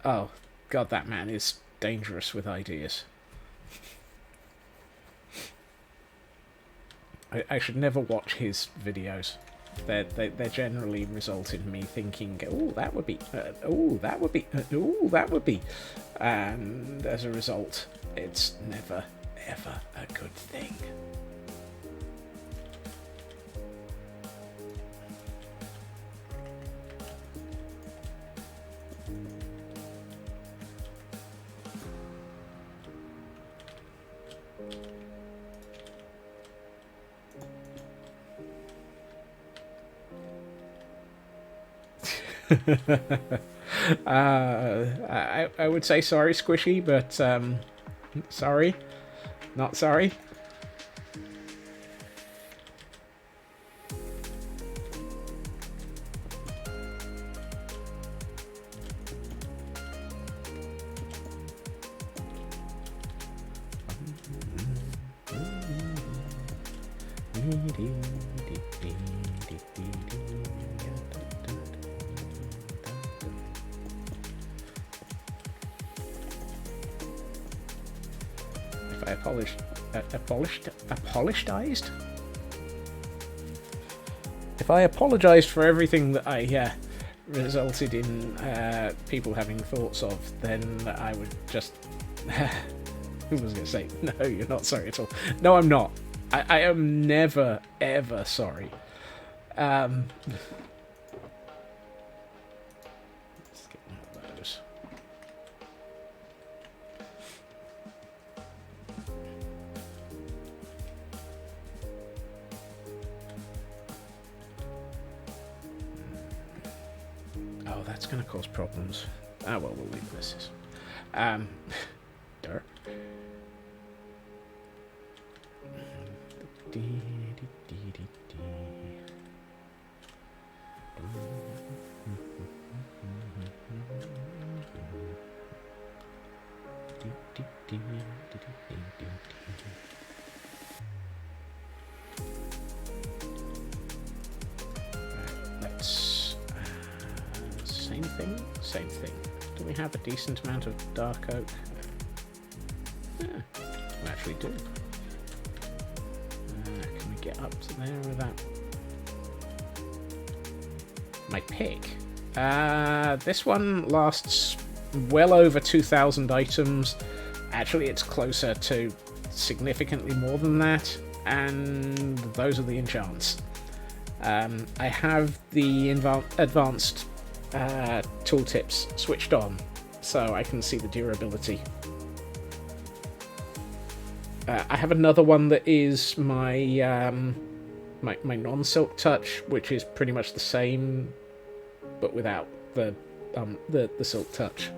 Oh God, that man is dangerous with ideas. I should never watch his videos. They generally result in me thinking, oh, that would be, oh, that would be, oh, that would be. And as a result, it's never, ever a good thing. I would say sorry, Squishy, but sorry, not sorry. Apologized? If I apologized for everything that I resulted in people having thoughts of, then I would just... Who was going to say, no, you're not sorry at all. No, I'm not. I am never, ever sorry. Let's get one of those. Oh, that's going to cause problems. Ah, well, we'll leave this. Dirt. Let's same thing. Do we have a decent amount of dark oak? Yeah, we actually do. Can we get up to there without my pick? This one lasts well over 2,000 items. Actually, it's closer to significantly more than that. and those are the enchants. I have the advanced tooltips switched on, so I can see the durability. I have another one that is my my non-silk touch, which is pretty much the same, but without the silk touch.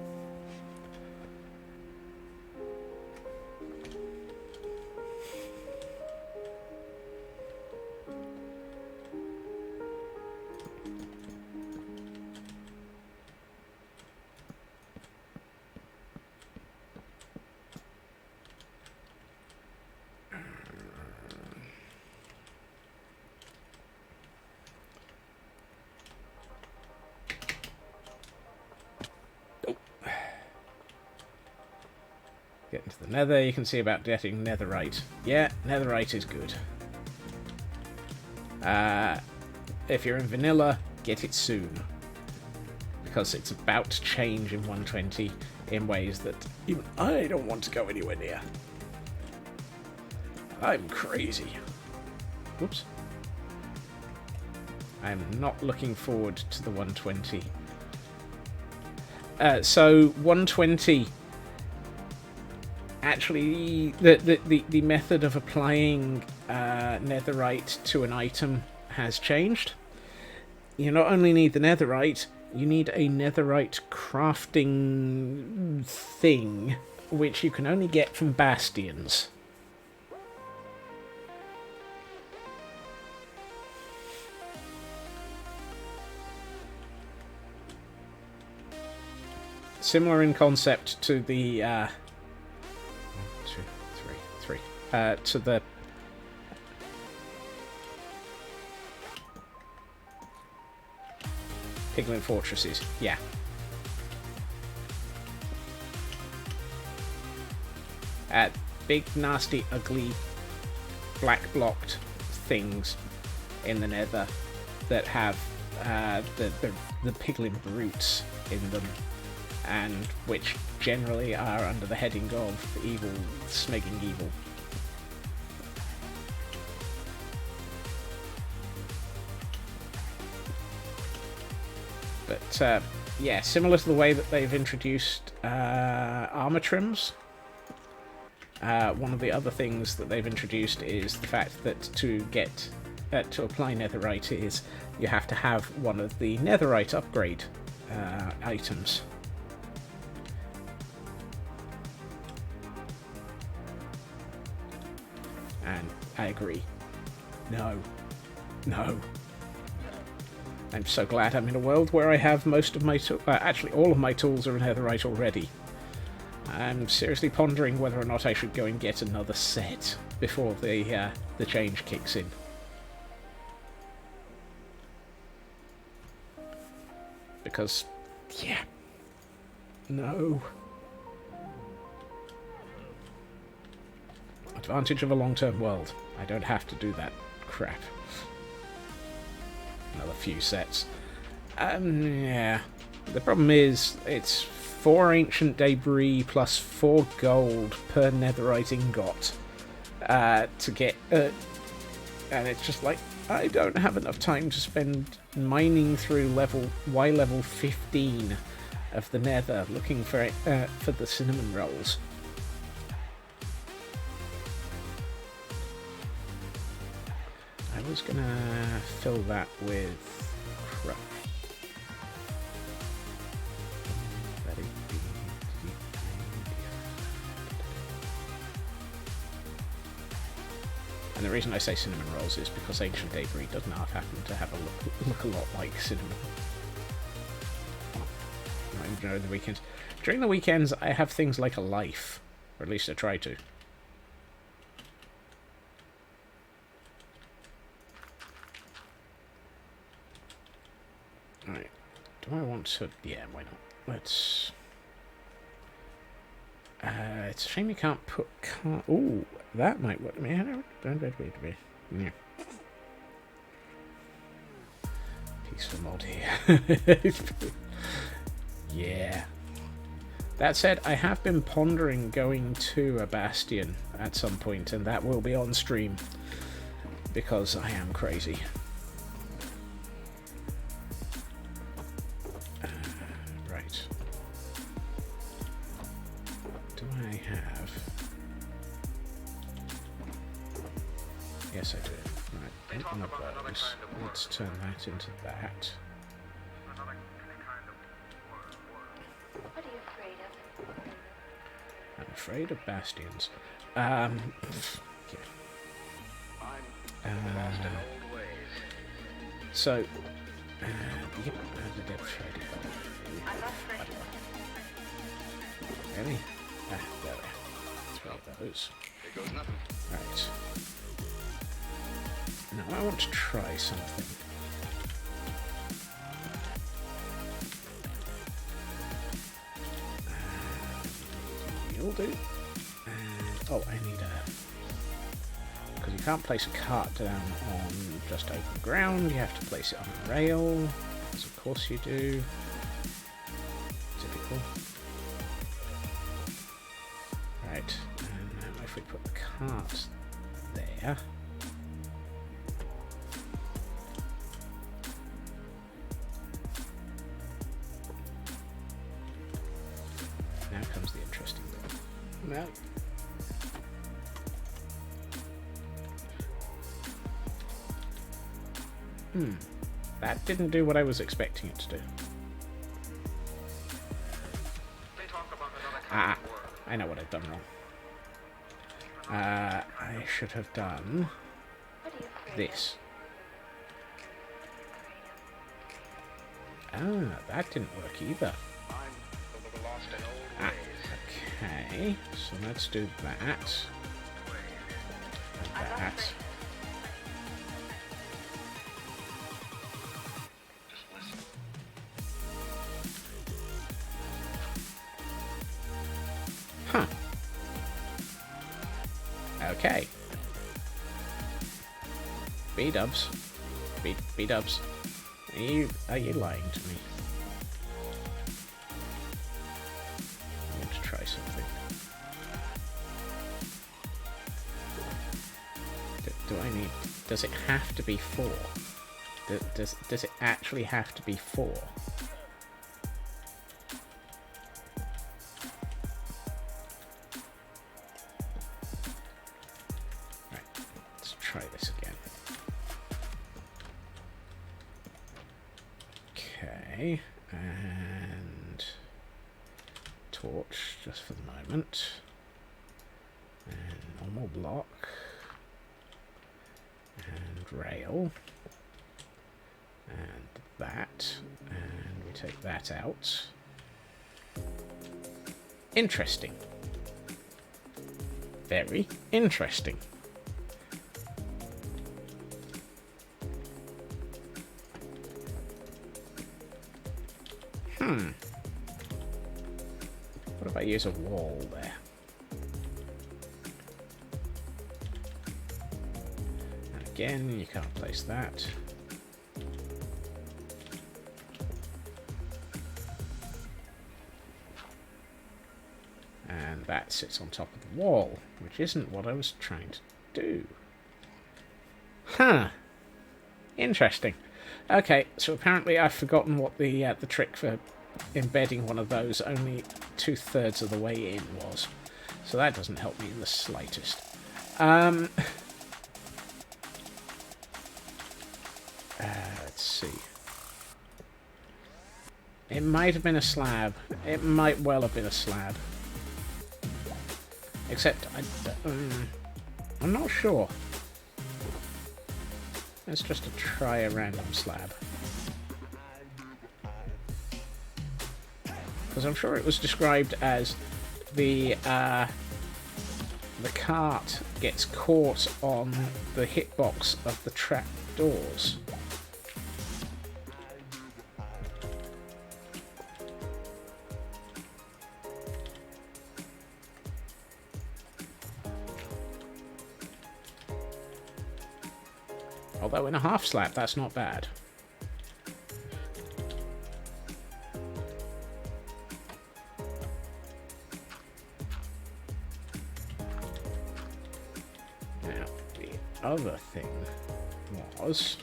Get into the nether, you can see about getting netherite. Yeah, netherite is good. If you're in vanilla, get it soon. Because it's about to change in 120 in ways that even I don't want to go anywhere near. I'm crazy. Whoops. I'm not looking forward to the 120. So 120... Actually, the method of applying netherite to an item has changed. You not only need the netherite, you need a netherite crafting thing, which you can only get from bastions. Similar in concept to the... to the Piglin fortresses, yeah. Big, nasty, ugly, black-blocked things in the nether that have the Piglin brutes in them, and which generally are under the heading of evil, smegging evil. But, yeah, similar to the way that they've introduced armor trims. One of the other things that they've introduced is the fact that to apply netherite is you have to have one of the netherite upgrade items. And I agree. No. I'm so glad I'm in a world where I have most of my actually all of my tools are in netherite already. I'm seriously pondering whether or not I should go and get another set before the change kicks in. Because, yeah, no. Advantage of a long-term world. I don't have to do that crap. Another few sets. Yeah. The problem is, it's 4 ancient debris plus 4 gold per netherite ingot to get... and it's just like, I don't have enough time to spend mining through Y level 15 of the nether looking for the cinnamon rolls. I was gonna fill that with crap. And the reason I say cinnamon rolls is because ancient debris does not happen to have a look a lot like cinnamon. Not even during the weekends. During the weekends, I have things like a life, or at least I try to. Alright, do I want to... yeah, why not? Let's... it's a shame you can't put... ooh, that might work. Yeah. Peaceful mod here. Yeah. That said, I have been pondering going to a bastion at some point, and that will be on stream. because I am crazy. Right. Do I have... Yes, I do. Right, one of those. Let's turn that into that. What are you afraid of? I'm afraid of bastions. Yeah. So, yeah, the dead Freddy. Really? Ah, there we are. 3 of those. Right. Now I want to try something. You'll do. And, oh, I need a... Because you can't place a cart down on just open ground, you have to place it on a rail, as of course you do. Typical. Right, and now if we put the cart there... Now comes the interesting bit. No. That didn't do what I was expecting it to do. Ah, I know what I've done wrong. I should have done this. Ah, that didn't work either. Ah, okay, so let's do that. And that. Huh. Okay. B-dubs. B-dubs. Are you lying to me? I want to try something. Do I need... Does it have to be 4? Does it actually have to be 4? Right, let's try this again. Okay, and torch just for the moment. And normal block. And rail. And that. And we take that out. Interesting. Very interesting. What if I use a wall there? And again, you can't place that. And that sits on top of the wall, which isn't what I was trying to do. Huh. Interesting. Okay, so apparently I've forgotten what the trick for embedding one of those only 2/3 of the way in was. So that doesn't help me in the slightest. Let's see. It might have been a slab. It might well have been a slab. Except, I'm not sure. Let's just try a random slab. Because I'm sure it was described as the cart gets caught on the hitbox of the trap doors. Although in a half slab, that's not bad. Now, we other thing was...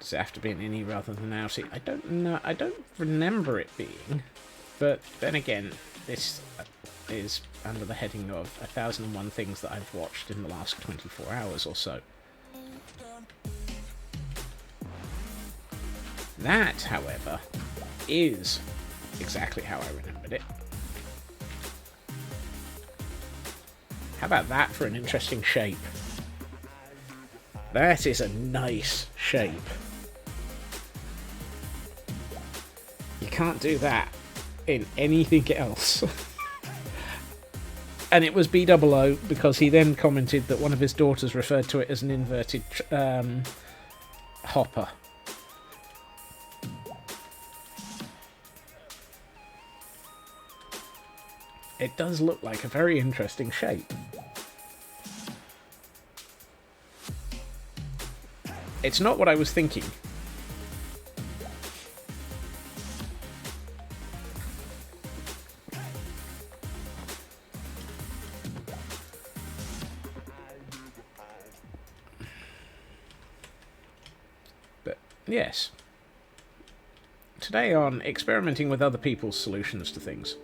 Does it have to be an innie rather than an outie? I don't know. I don't remember it being. But then again, this is under the heading of 1001 things that I've watched in the last 24 hours or so. That, however, is exactly how I remembered it. How about that for an interesting shape? That is a nice shape. You can't do that in anything else. And it was B00 because he then commented that one of his daughters referred to it as an inverted hopper. It does look like a very interesting shape. It's not what I was thinking. But, yes. Today on experimenting with other people's solutions to things.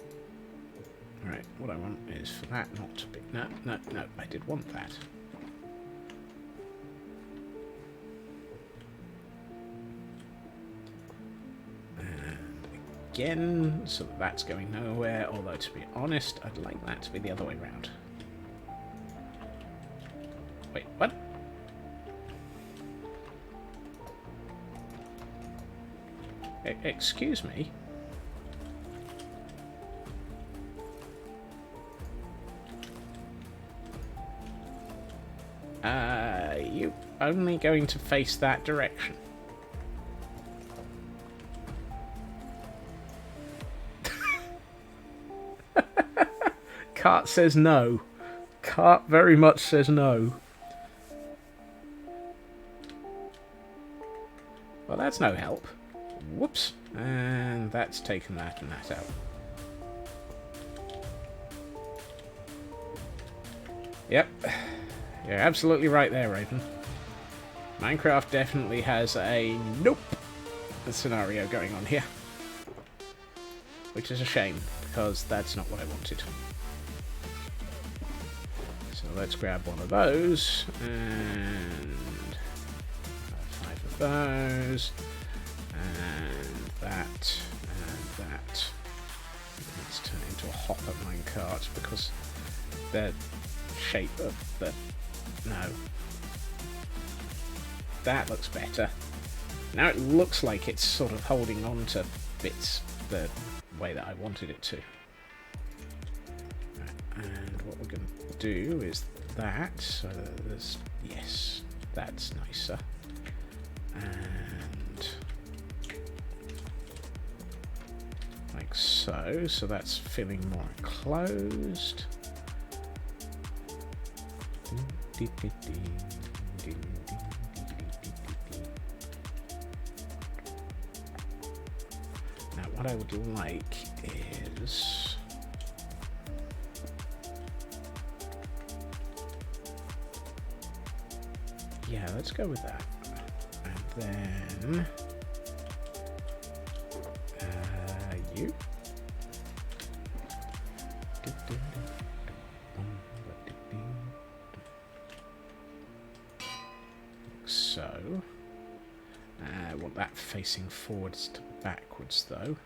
Right, what I want is for that not to be... No, I did want that. And again, so that's going nowhere, although to be honest, I'd like that to be the other way around. Wait, what? Excuse me? You only going to face that direction? Cart says no. Cart very much says no. Well, that's no help. Whoops. And that's taken that and that out. Yep. You're absolutely right there, Raven. Minecraft definitely has a nope scenario going on here. Which is a shame, because that's not what I wanted. So let's grab one of those, and 5 of those, and that. Let's turn it into a hopper minecart, because the shape of the... No. That looks better. Now it looks like it's sort of holding on to bits the way that I wanted it to. Right, and what we're going to do is that. So there's... Yes, that's nicer. And... like so. So that's feeling more enclosed. Now what I would like is yeah, let's go with that. And then you so. I want that facing forwards to backwards though.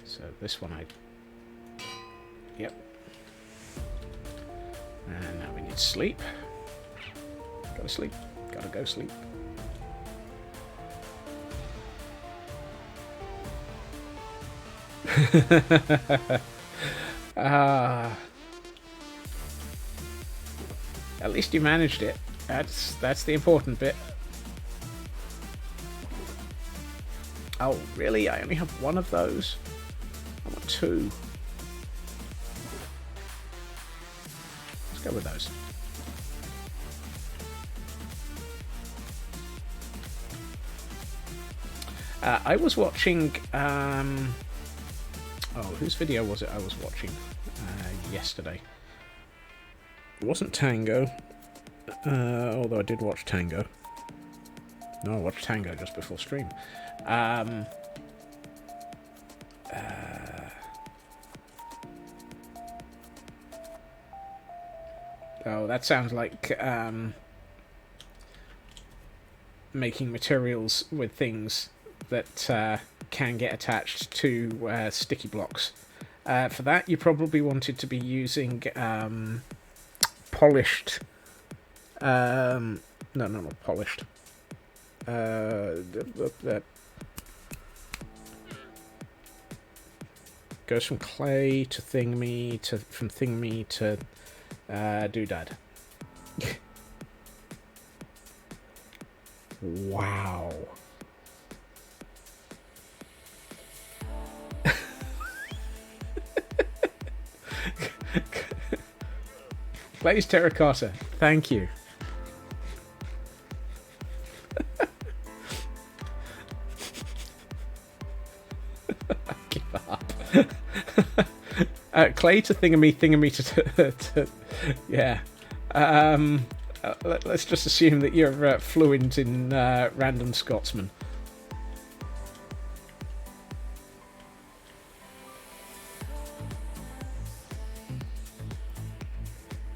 So this one Yep. And now we need sleep. Gotta sleep. Gotta go sleep. At least you managed it. That's the important bit. Oh, really? I only have one of those? I want 2. Let's go with those. I was watching... oh, whose video was it I was watching yesterday? It wasn't Tango, although I did watch Tango. No, I watched Tango just before stream. Oh, that sounds like making materials with things that can get attached to sticky blocks. For that, you probably wanted to be using polished. No, not polished. Goes from clay to thingamy to from thingamy to doodad. Wow. Glazed terracotta. Thank you. Give up. Clay to thingamy to yeah. Let's just assume that you're fluent in random Scotsman.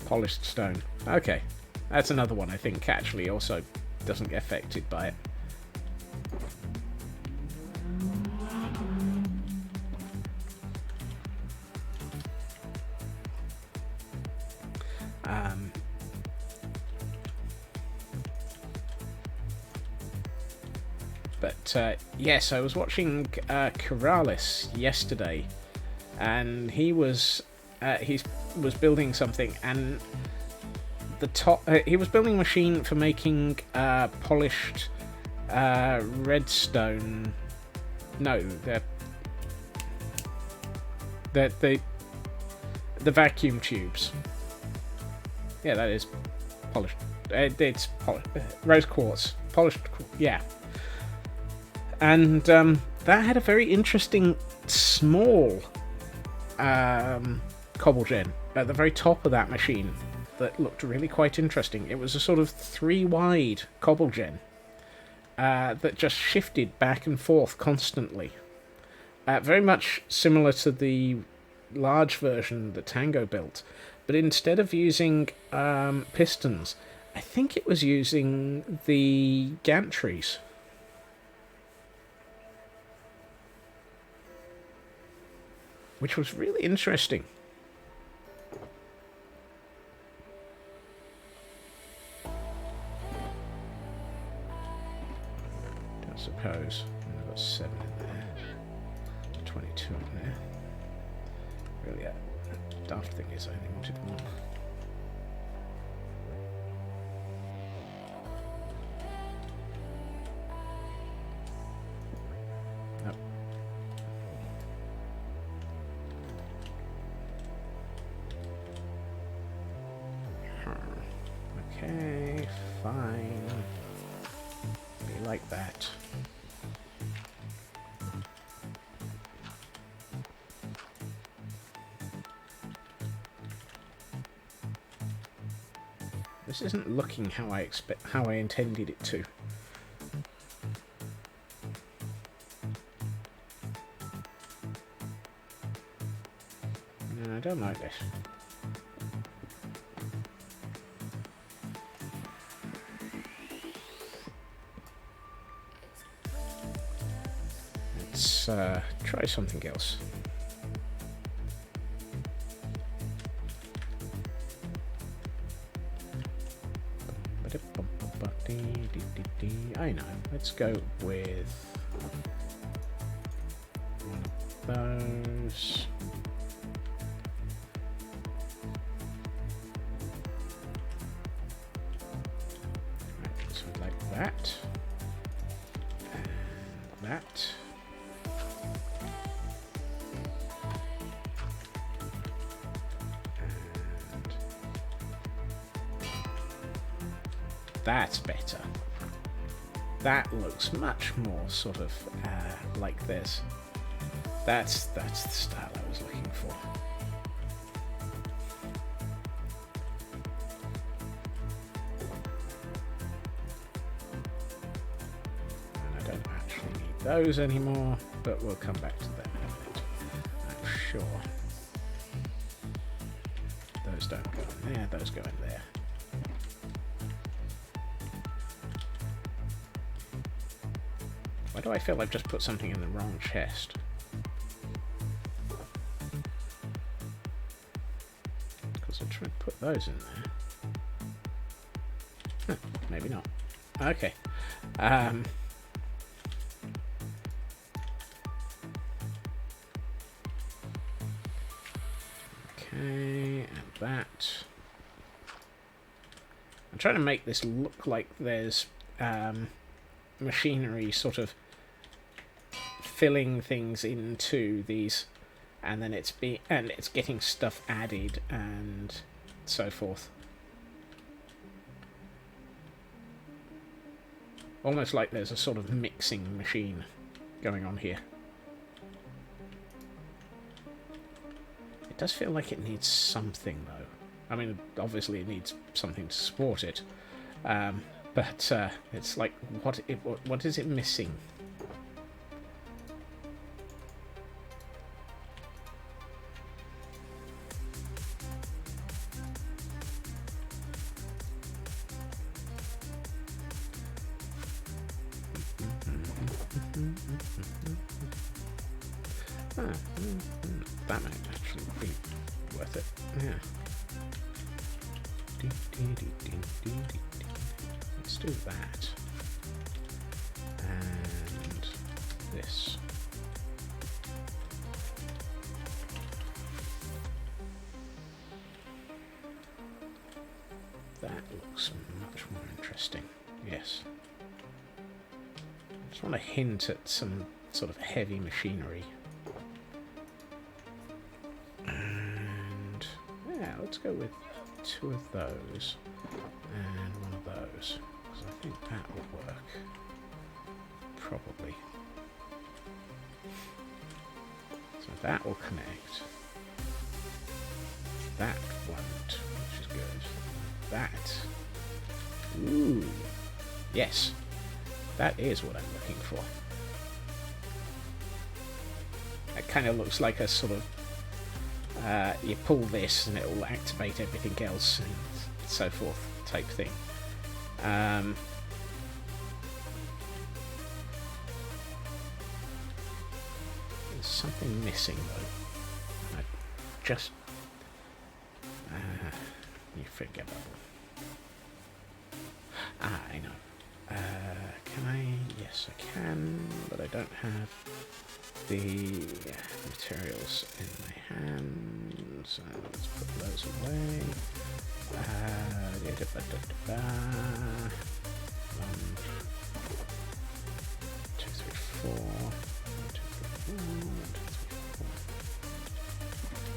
Polished stone. Okay. That's another one I think actually also doesn't get affected by it. But yes, I was watching Keralis yesterday, and he was building something, and the top he was building a machine for making polished redstone. No, the vacuum tubes. Yeah, that is polished. It's rose quartz, polished. Yeah. And that had a very interesting small cobble gen at the very top of that machine that looked really quite interesting. It was a sort of 3 wide cobble gen that just shifted back and forth constantly. Very much similar to the large version that Tango built, but instead of using pistons, I think it was using the gantries. Which was really interesting. I suppose. I've got 7 in there. 22 in there. Really, daft thing is I only wanted 1. Okay, fine. Be like that. This isn't looking how I intended it to. No, I don't like this. Let's try something else. I know. Let's go with one of those. Right, so like that. And that. That's better. That looks much more sort of like this. That's the style I was looking for. those anymore, but we'll come back to that in a minute, I'm sure. Those don't go in there, those go in there. Why do I feel I've just put something in the wrong chest? Because I tried to put those in there. Huh, maybe not. Okay. Okay, and that. I'm trying to make this look like there's machinery sort of filling things into these, and then it's getting stuff added and so forth. Almost like there's a sort of mixing machine going on here. It does feel like it needs something, though. I mean, obviously it needs something to support it, but it's like, what is it missing? That might actually be worth it. Yeah. Let's do that. And this. That looks much more interesting. Yes. I just want to hint at some sort of heavy machinery. And yeah, let's go with 2 of those and 1 of those, because I think that will work. Probably. So that will connect. That won't, which is good. That. Ooh. Yes. That is what I'm looking for. It kind of looks like a sort of you pull this and it will activate everything else and so forth type thing. There's something missing though. I just you forget about it. I know. Can I? Yes, I can, but I don't have the materials in my hands. Let's put those away. 1, 2, 3, 4. 1, 2, 3, 4. 1, 2, 3,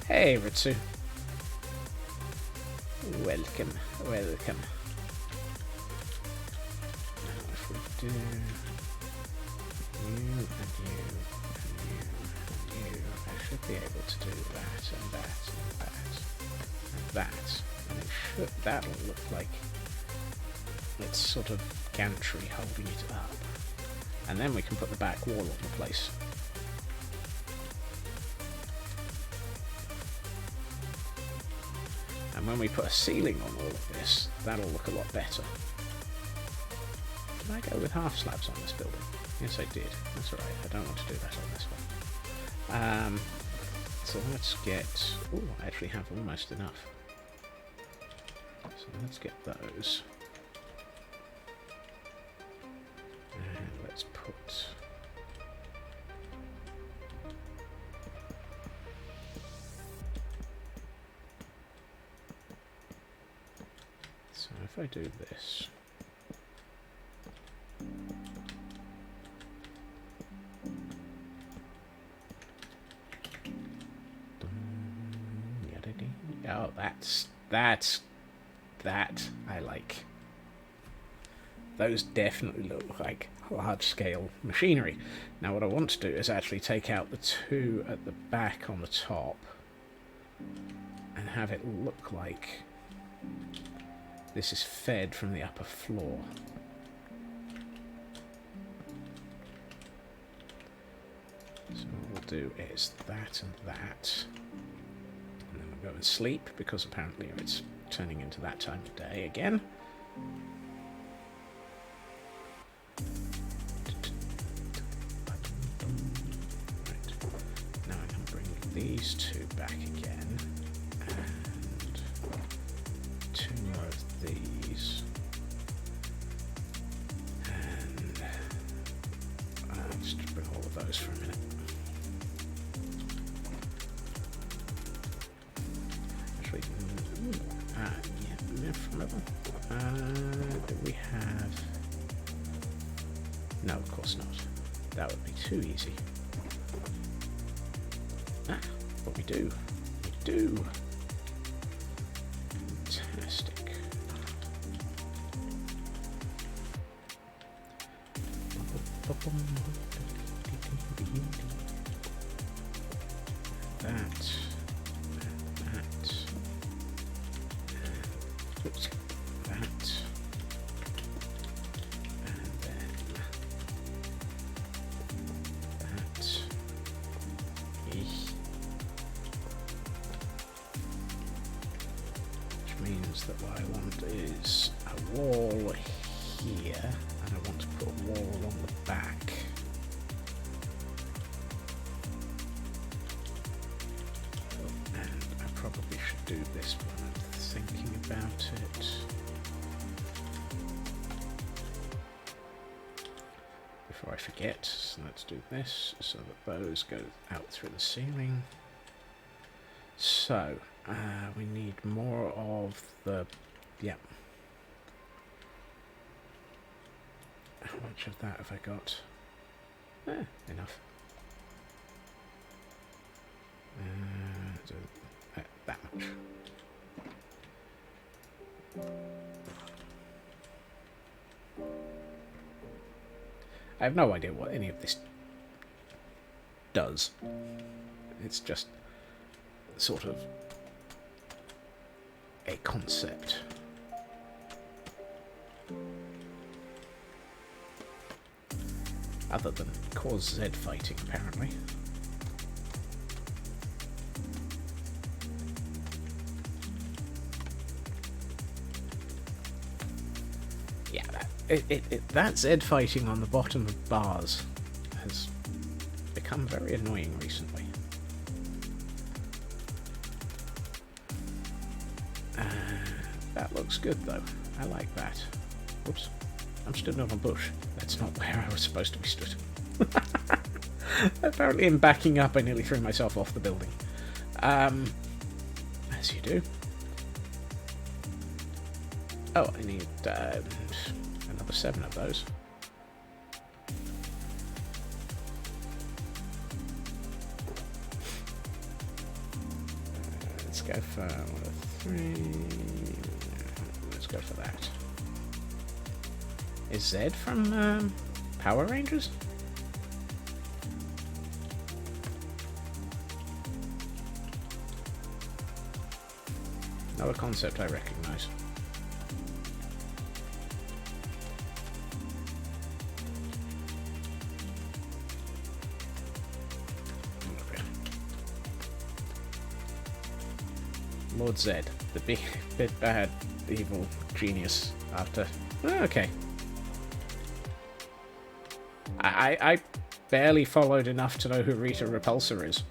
4. Hey, Ritsu. Welcome, welcome. Now if we do you and you and you and you, I should be able to do that and that and that and that. And it should, that'll look like it's sort of gantry holding it up. And then we can put the back wall on the place. And when we put a ceiling on all of this, that'll look a lot better. Did I go with half slabs on this building? Yes, I did. That's alright. I don't want to do that on this one. So let's get... Oh, I actually have almost enough. So let's get those. And let's put... So if I do this... Oh, that I like. Those definitely look like large-scale machinery. Now what I want to do is actually take out the 2 at the back on the top and have it look like this is fed from the upper floor. So what we'll do is that and that. And then we'll go and sleep, because apparently it's turning into that time of day again. Right. Now I can bring these two back again. And 2 more of these. And I'll just bring all of those for a minute. Actually, yeah, from level. Do we have... No, of course not. That would be too easy. Ah, but we do. We do. Fantastic. That. Oops. That. And then that. Which means that what I want is a wall here, and I want to put a wall along the back. And I probably should do this when I'm thinking about it. Before I forget, so let's do this so that those go out through the ceiling. So, we need more of the... Yep. How much of that have I got? Enough. That much. I have no idea what any of this does. It's just sort of a concept. Other than cause Z fighting, apparently. Yeah, that Z fighting on the bottom of bars has become very annoying recently. That looks good though. I like that. Whoops. I'm stood on a bush. That's not where I was supposed to be stood. Apparently in backing up I nearly threw myself off the building. As you do. Oh, I need another 7 of those. Let's go for 3. Let's go for that. Is Zed from Power Rangers? Another concept I recognise. Lord Zed, the big bad evil genius after... okay. I barely followed enough to know who Rita Repulsa is.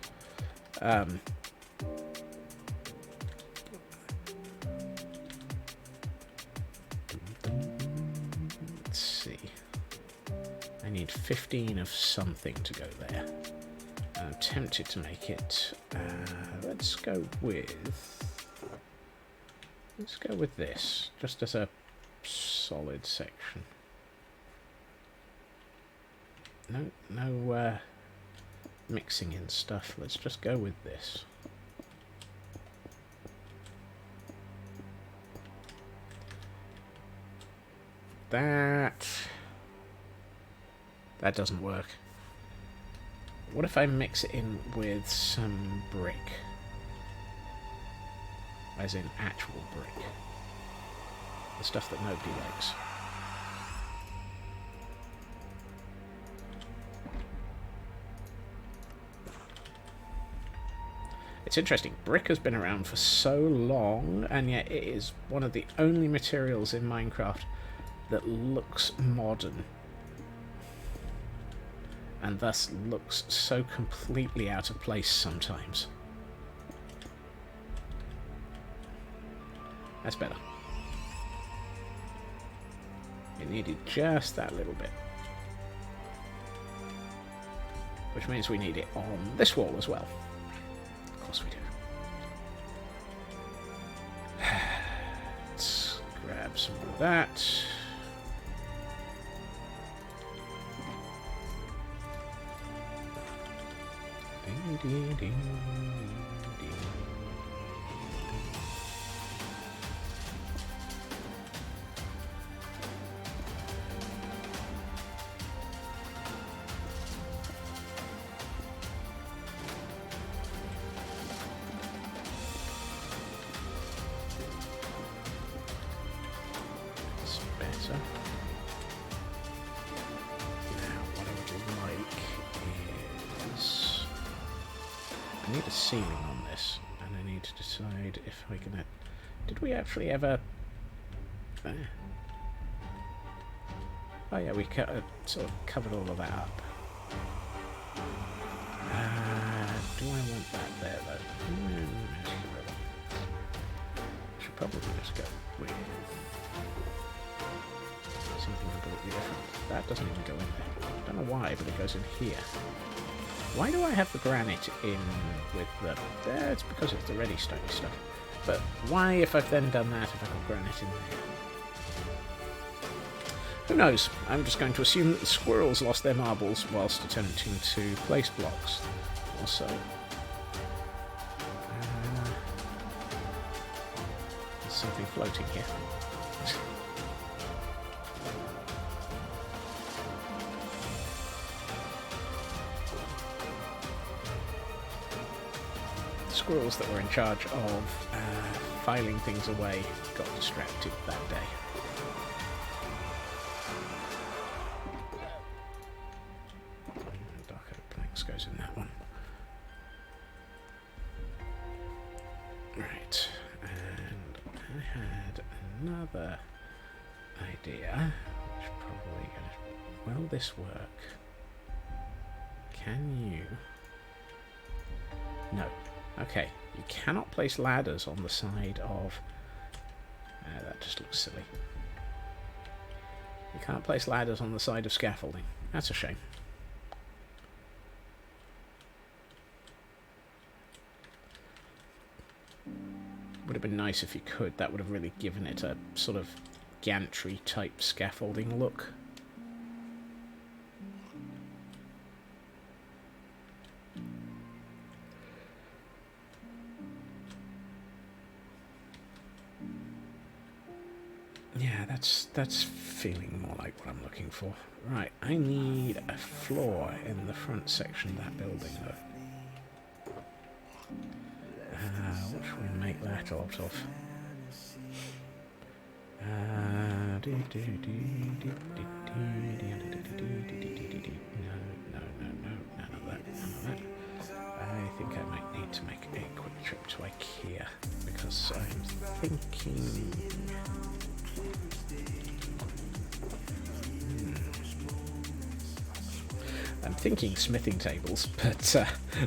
Let's see. I need 15 of something to go there. I'm tempted to make it... let's go with this, just as a solid section. No mixing in stuff. Let's just go with this. That doesn't work. What if I mix it in with some brick? As in actual brick. The stuff that nobody likes. It's interesting. Brick has been around for so long, and yet it is one of the only materials in Minecraft that looks modern. And thus looks so completely out of place sometimes. That's better. It needed just that little bit. Which means we need it on this wall as well. Of course we do. Let's grab some of that. That's better. Now, what I would like is I need a ceiling on this, and I need to decide if I can... Did we actually ever... Oh yeah, we sort of covered all of that up. Do I want that there, though? Should probably just go with something completely different. That doesn't even go in there. I don't know why, but it goes in here. Why do I have the granite in with the... it's because it's the ready stony stuff. But why, if I've then done that, have I got granite in there? Who knows? I'm just going to assume that the squirrels lost their marbles whilst attempting to place blocks. Also... there's something floating here. Squirrels that were in charge of filing things away got distracted that day. Dark oak planks goes in that one. Right, and I had another idea, which probably goes, will this work? Can you? No. Okay, you cannot place ladders on the side of... that just looks silly. You can't place ladders on the side of scaffolding. That's a shame. Would have been nice if you could. That would have really given it a sort of gantry type scaffolding look. Yeah, that's feeling more like what I'm looking for. Right, I need a floor in the front section of that building, though. What should we make that out of? No, none of that. I think I might need to make a quick trip to IKEA, because I'm thinking... I'm thinking smithing tables, but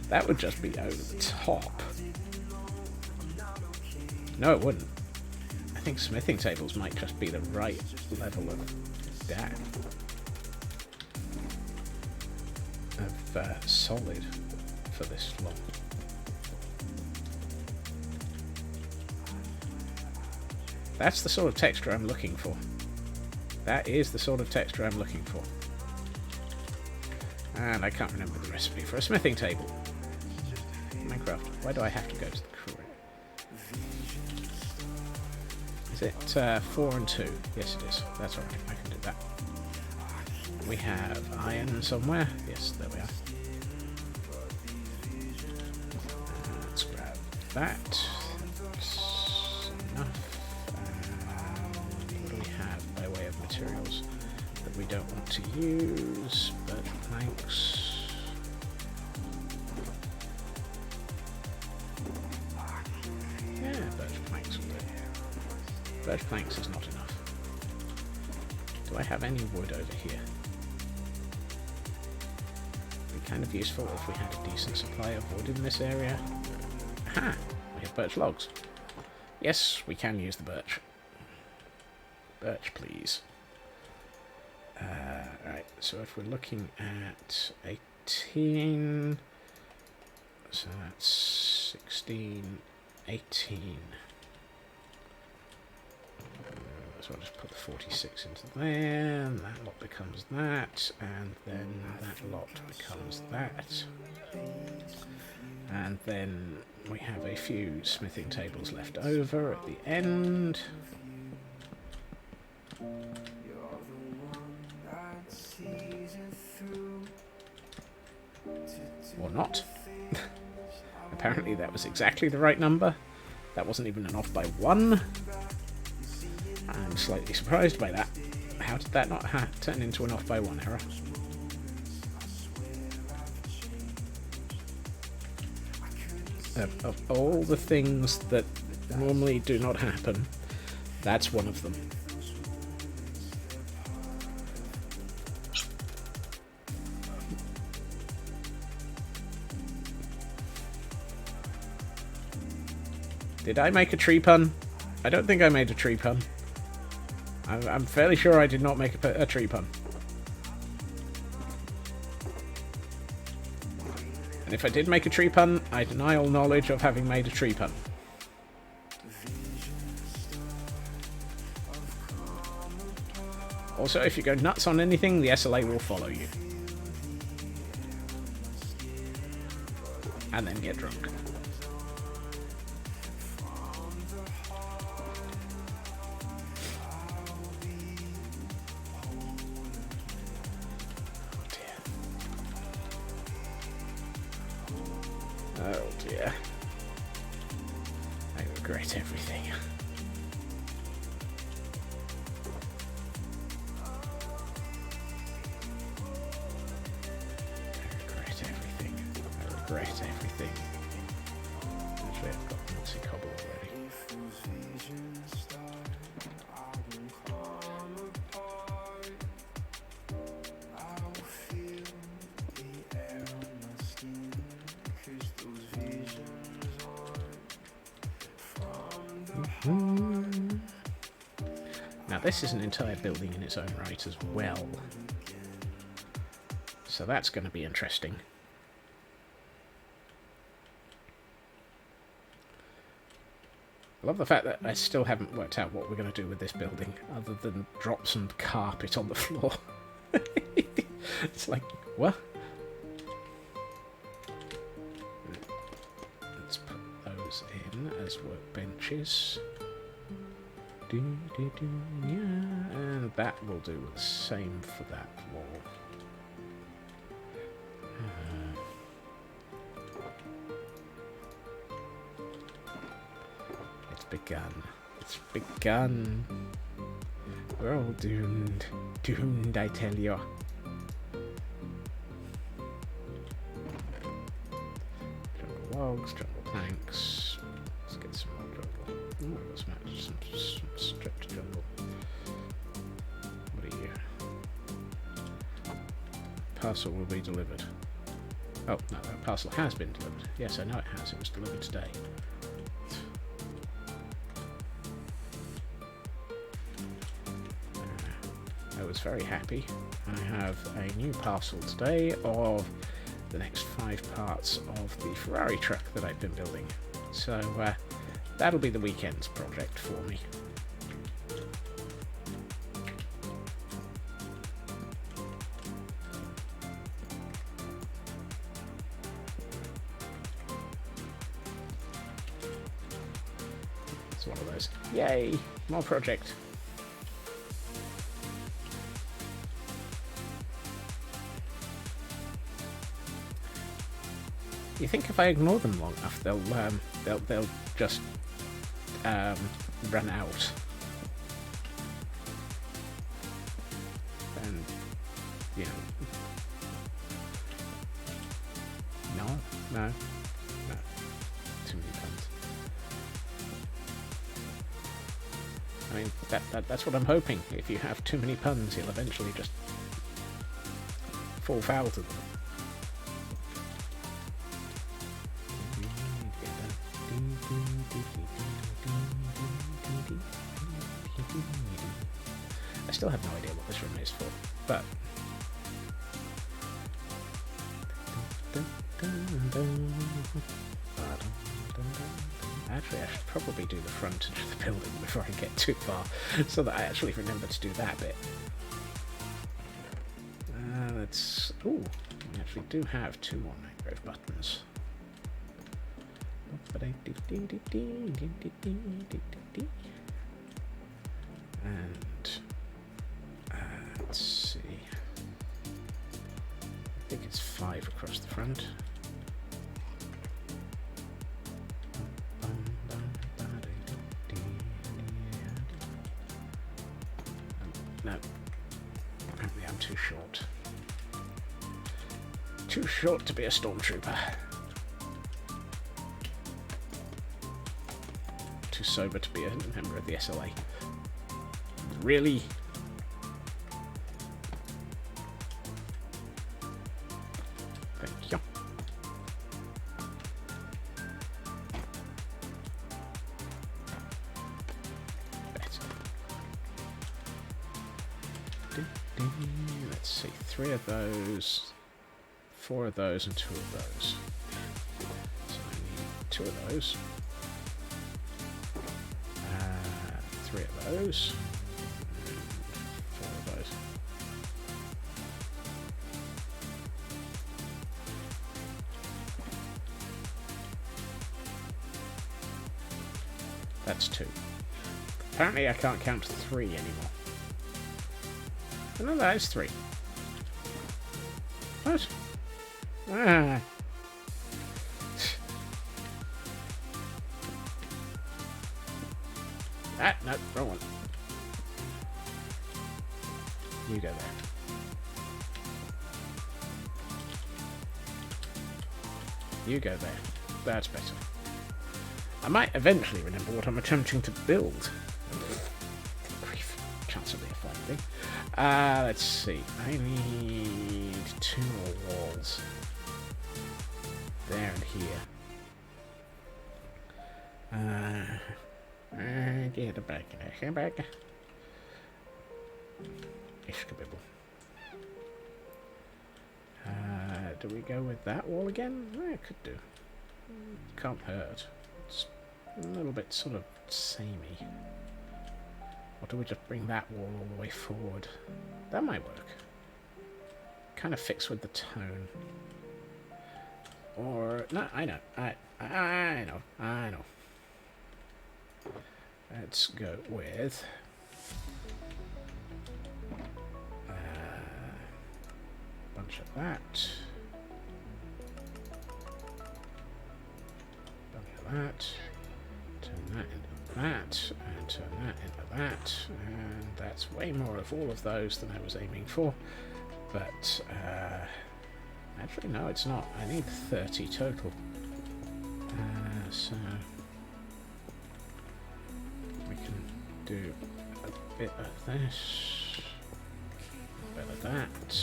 that would just be over the top. No, it wouldn't. I think smithing tables might just be the right level of solid for this long. That's the sort of texture I'm looking for. That is the sort of texture I'm looking for. And I can't remember the recipe for a smithing table. Minecraft, why do I have to go to the correct? Is it 4 and 2? Yes it is. That's alright, I can do that. We have iron somewhere. Yes, there we are. Let's grab that. That's enough. What do we have by way of materials that we don't want to use? But planks. birch planks is not enough. Do I have any wood over here? It'd be kind of useful if we had a decent supply of wood in this area. Aha! We have birch logs. Yes, we can use the birch. Birch, please. Right, so if we're looking at 18... So that's 16, 18. So I'll just put the 46 into there, and that lot becomes that, and then that lot becomes that. And then we have a few smithing tables left over at the end. Or not. Apparently that was exactly the right number. That wasn't even an off by 1. I'm slightly surprised by that. How did that not turn into an off by 1 error? Of all the things that normally do not happen, that's one of them. Did I make a tree pun? I don't think I made a tree pun. I'm fairly sure I did not make a tree pun. And if I did make a tree pun, I deny all knowledge of having made a tree pun. Also, if you go nuts on anything, the SLA will follow you. And then get drunk. Oh dear. I regret everything. I regret everything. Actually, I've got Nazi cobble already. Now this is an entire building in its own right as well. So that's going to be interesting. I love the fact that I still haven't worked out what we're going to do with this building, other than drop some carpet on the floor. It's like, what? Let's put those in as workbenches. Yeah, and that will do the same for that wall. It's begun. It's begun. We're all doomed. Doomed, I tell you. Jungle logs, jungle planks. Let's get some more jungle. Ooh, let's match some stripped jungle. What are you? Parcel will be delivered. Oh, no, that parcel has been delivered. Yes, I know it has. It was delivered today. I was very happy. I have a new parcel today of the next 5 parts of the Ferrari truck that I've been building. So that'll be the weekend's project for me. It's one of those. Yay! More project. You think if I ignore them long enough, they'll just run out, and you know, no, too many puns. I mean, That's what I'm hoping. If you have too many puns, you'll eventually just fall foul to them. I still have no idea what this room is for, but actually I should probably do the frontage of the building before I get too far, so that I actually remember to do that bit. Let's... Ooh, we actually do have 2 more Nightgrave buttons. And let's see. I think it's 5 across the front. No. Apparently I'm too short. Too short to be a stormtrooper. Too sober to be a member of the SLA. Really? Thank you. Better. Let's see, 3 of those, 4 of those, and 2 of those. So I need 2 of those. 3 of those. 4 of those. That's 2. Apparently I can't count to 3 anymore. Oh, no, that is 3. What? Ah. Ah, no, wrong one. You go there. You go there. That's better. I might eventually remember what I'm attempting to build. Grief. Chance of be a fun thing. Let's see. I need 2 more walls. There and here. Get back. Ishkabibble. Do we go with that wall again? It could do. Can't hurt. It's a little bit sort of samey. Or do we just bring that wall all the way forward? That might work. Kind of fits with the tone. Or no, I know. I know. Let's go with bunch of that. Bunch of that. Turn that into that, and turn that into that, and that's way more of all of those than I was aiming for. But actually, no, it's not. I need 30 total. So we can do a bit of this, a bit of that,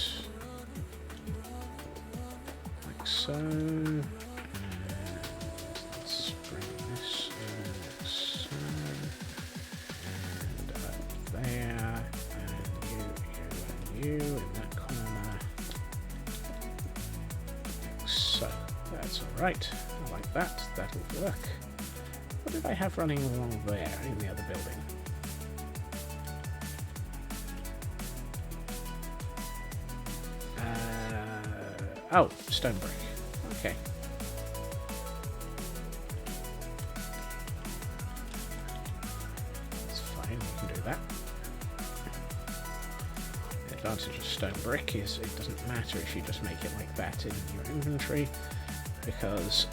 like so. And let's bring this like so, and up there, and you in that corner, like so. That's all right. I like that. That'll work. What did I have running along there in the other building? Oh, stone brick. Okay. That's fine, we can do that. The advantage of stone brick is it doesn't matter if you just make it like that in your inventory, because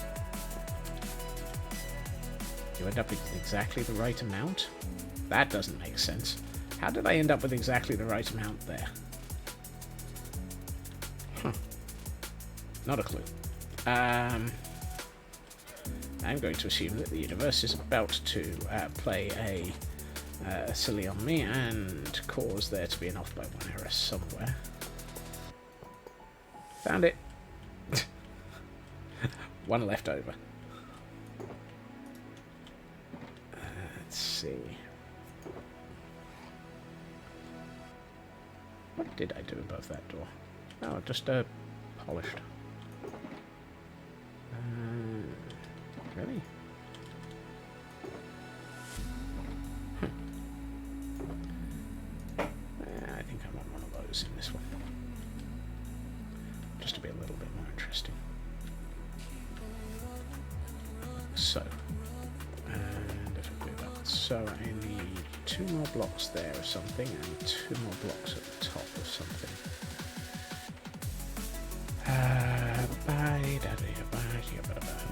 you end up with exactly the right amount. That doesn't make sense. How did I end up with exactly the right amount there? Huh. Not a clue. I'm going to assume that the universe is about to play a silly on me and cause there to be an off by 1 error somewhere. Found it. 1 left over. Let's see. What did I do above that door? Oh, just polished. Really? I think I want one of those in this one. Just to be a little bit more interesting. So, and if I do that, so I need 2 more blocks there of something and 2 more blocks at the top of something.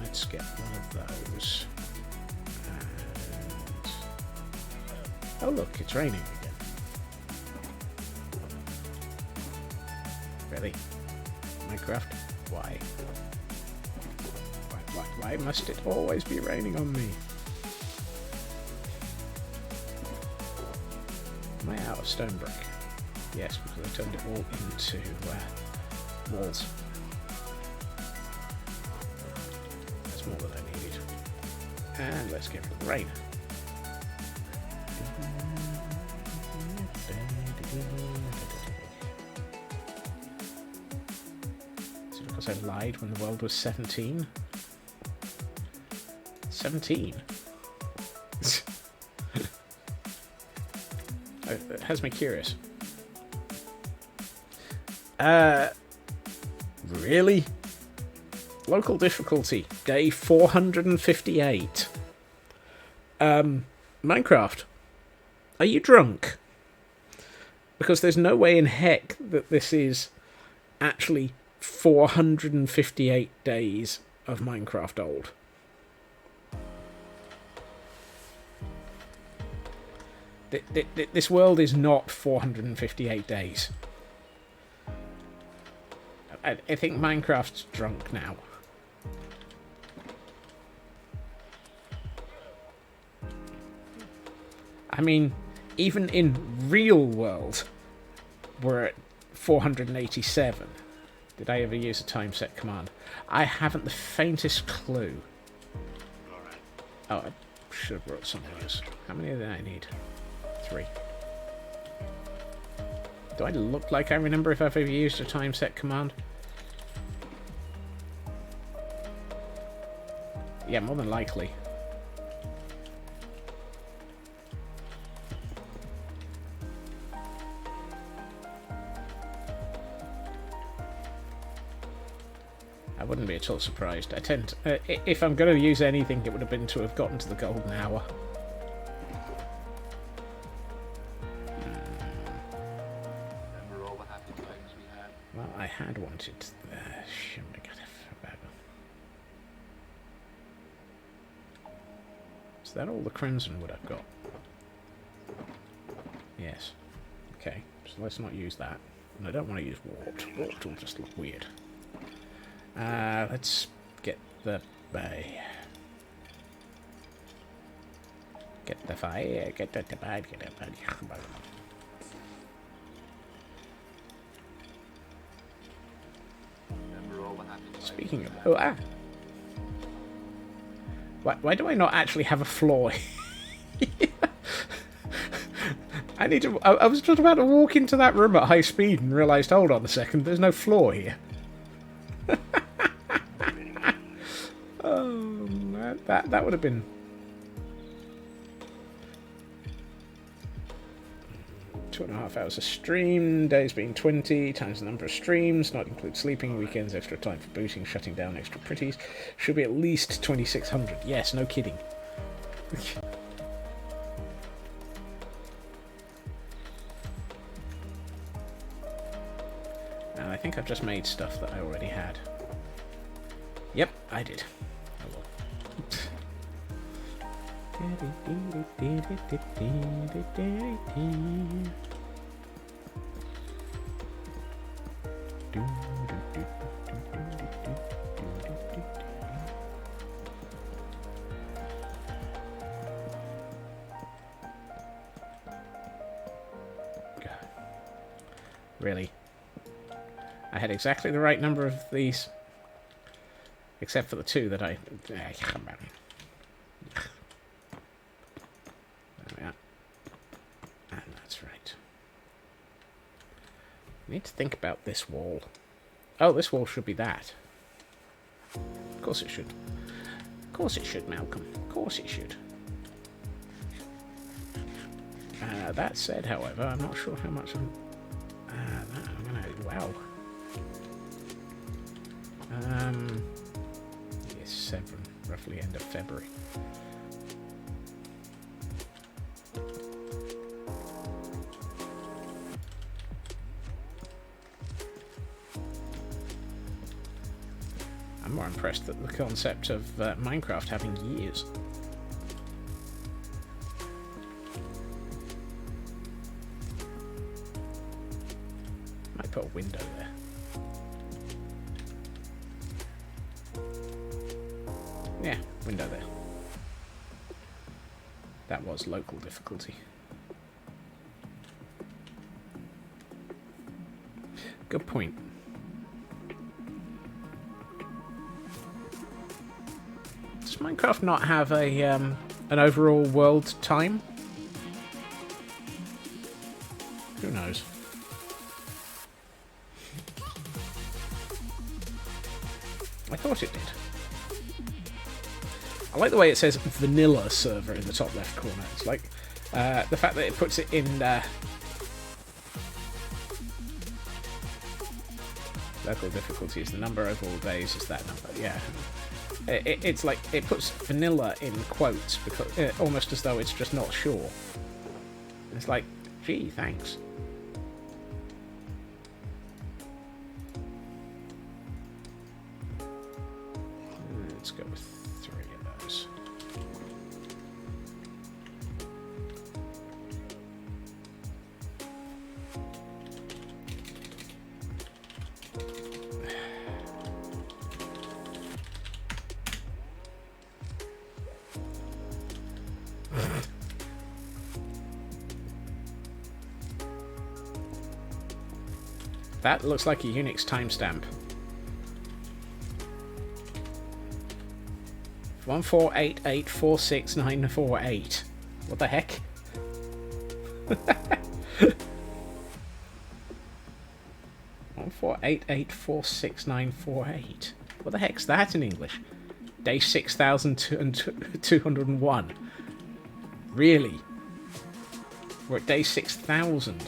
Let's get one of those. And... oh look, it's raining again. Really? Minecraft? Why? Why must it always be raining on me? Am I out of stone brick? Yes, because I turned it all into walls. That's more than I needed. And let's get rid of the rain. Is it because I lied when the world was 17? 17? It has me curious. Really? Local difficulty, day 458. Minecraft, are you drunk? Because there's no way in heck that this is actually 458 days of Minecraft old. This world is not 458 days. I think Minecraft's drunk now. I mean, even in real world, we're at 487. Did I ever use a time set command? I haven't the faintest clue. Oh, I should have brought something else. How many did I need? 3. Do I look like I remember if I've ever used a time set command? Yeah, more than likely. I wouldn't be at all surprised. I tend to, if I'm going to use anything, it would have been to have gotten to the golden hour. Well, I had wanted... Is that all the crimson wood I've got? Yes. Okay, so let's not use that. And I don't want to use warped. Warped will just look weird. Let's get the... get the fire, get the fire, get the fire. Speaking of... oh, Why do I not actually have a floor? I need to... I was just about to walk into that room at high speed and realised, hold on a second, there's no floor here. Oh, that would have been... 2.5 hours a stream, days being 20, times the number of streams, not include sleeping, weekends, extra time for booting, shutting down extra pretties. Should be at least 2,600. Yes, no kidding. And I think I've just made stuff that I already had. Yep, I did. Oh well. Really. I had exactly the right number of these. Except for the two that I... There we are. And that's right. I need to think about this wall. Oh, this wall should be that. Of course it should. Of course it should, Malcolm. Of course it should. That said, however, I'm not sure how much I'm gonna... Wow. Yes, 7, roughly end of February. I'm more impressed at the concept of Minecraft having years. Might put a window there. Yeah, window there. That was local difficulty. Good point. Does Minecraft not have a an overall world time? Who knows? I thought it did. I like the way it says vanilla server in the top left corner. It's like the fact that it puts it in local difficulties. The number overall days is that number. Yeah, it's like it puts vanilla in quotes because almost as though it's just not sure. It's like, gee, thanks. Let's go with 3 of those. That looks like a Unix timestamp. 148846948. What the heck? One 4884694 What the heck's that in English? Day 6201. Really? We're at day 6000.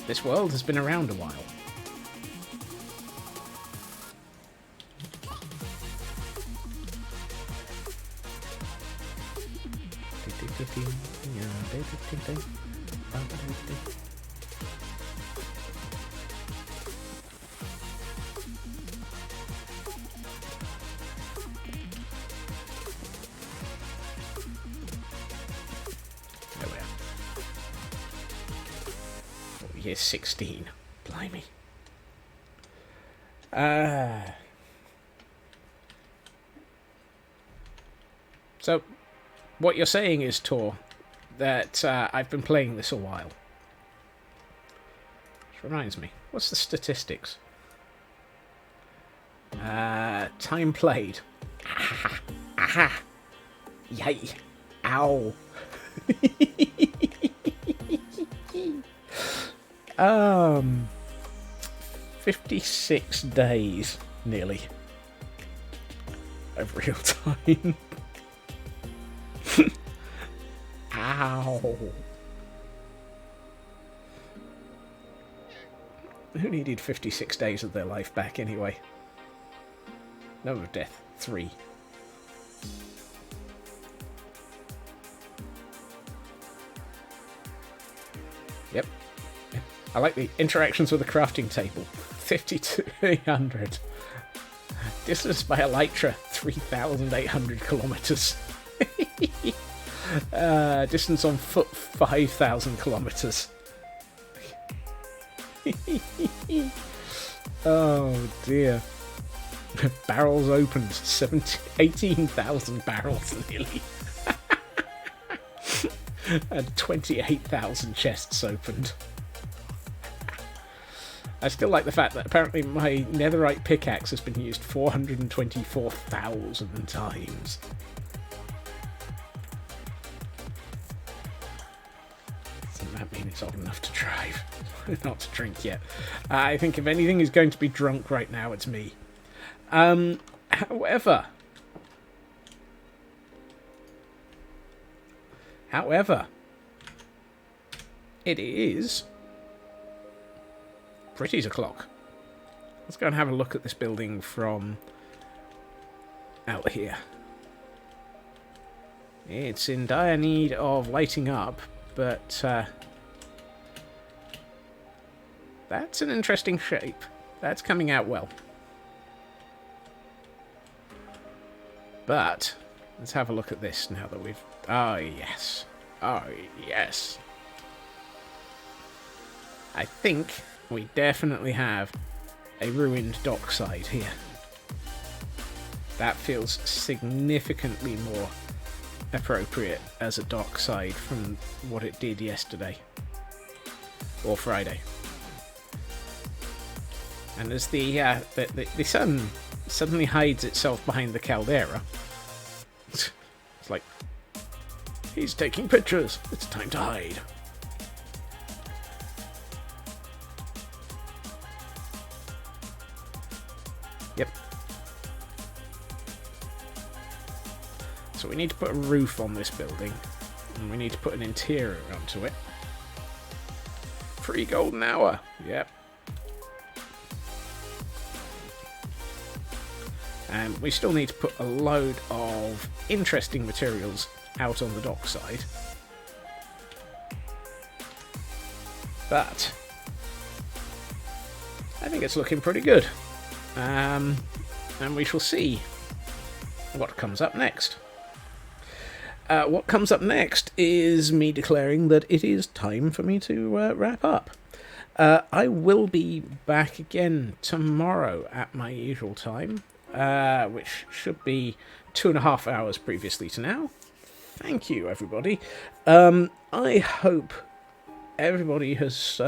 This world has been around a while. There we are. Year 16. Blimey. So, what you're saying is, Tor, that I've been playing this a while. Which reminds me, what's the statistics? Time played. Aha! Aha! Yay! Ow! 56 days, nearly, of real time. Ow! Who needed 56 days of their life back anyway? Number of death, 3. Yep. I like the interactions with the crafting table. 5,200. Distance by Elytra, 3,800 kilometers. Distance on foot, 5,000 kilometers. Oh dear. Barrels opened, 18,000 barrels nearly. and 28,000 chests opened. I still like the fact that apparently my netherite pickaxe has been used 424,000 times. Doesn't that mean it's old enough to drive? Not to drink yet. I think if anything is going to be drunk right now, it's me. However, it is pretty o'clock. Let's go and have a look at this building from out here. It's in dire need of lighting up, but that's an interesting shape. That's coming out well. But let's have a look at this now that we've... Oh, yes. Oh, yes. I think we definitely have a ruined dockside here. That feels significantly more appropriate as a dockside from what it did yesterday. Or Friday. And as the sun suddenly hides itself behind the caldera, it's like, he's taking pictures, it's time to hide. Yep. So we need to put a roof on this building, and we need to put an interior onto it. Free golden hour, yep. And we still need to put a load of interesting materials out on the dockside. But I think it's looking pretty good. And we shall see what comes up next. What comes up next is me declaring that it is time for me to wrap up. I will be back again tomorrow at my usual time. Which should be 2.5 hours previously to now. Thank you, everybody. I hope everybody has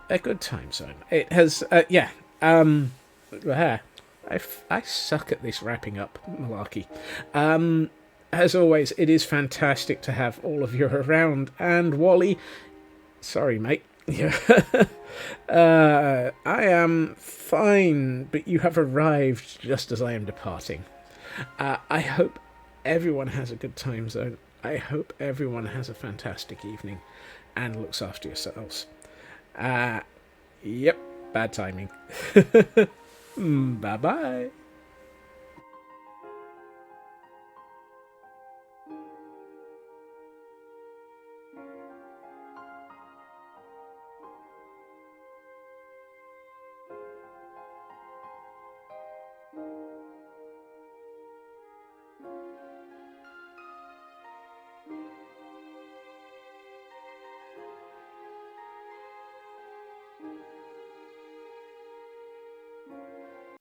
a good time zone. It has, yeah. I suck at this wrapping up malarkey. As always, it is fantastic to have all of you around. And Wally, sorry, mate. Yeah. I am fine, but you have arrived just as I am departing. I hope everyone has a good time zone. I hope everyone has a fantastic evening and looks after yourselves. Yep, bad timing. Bye-bye.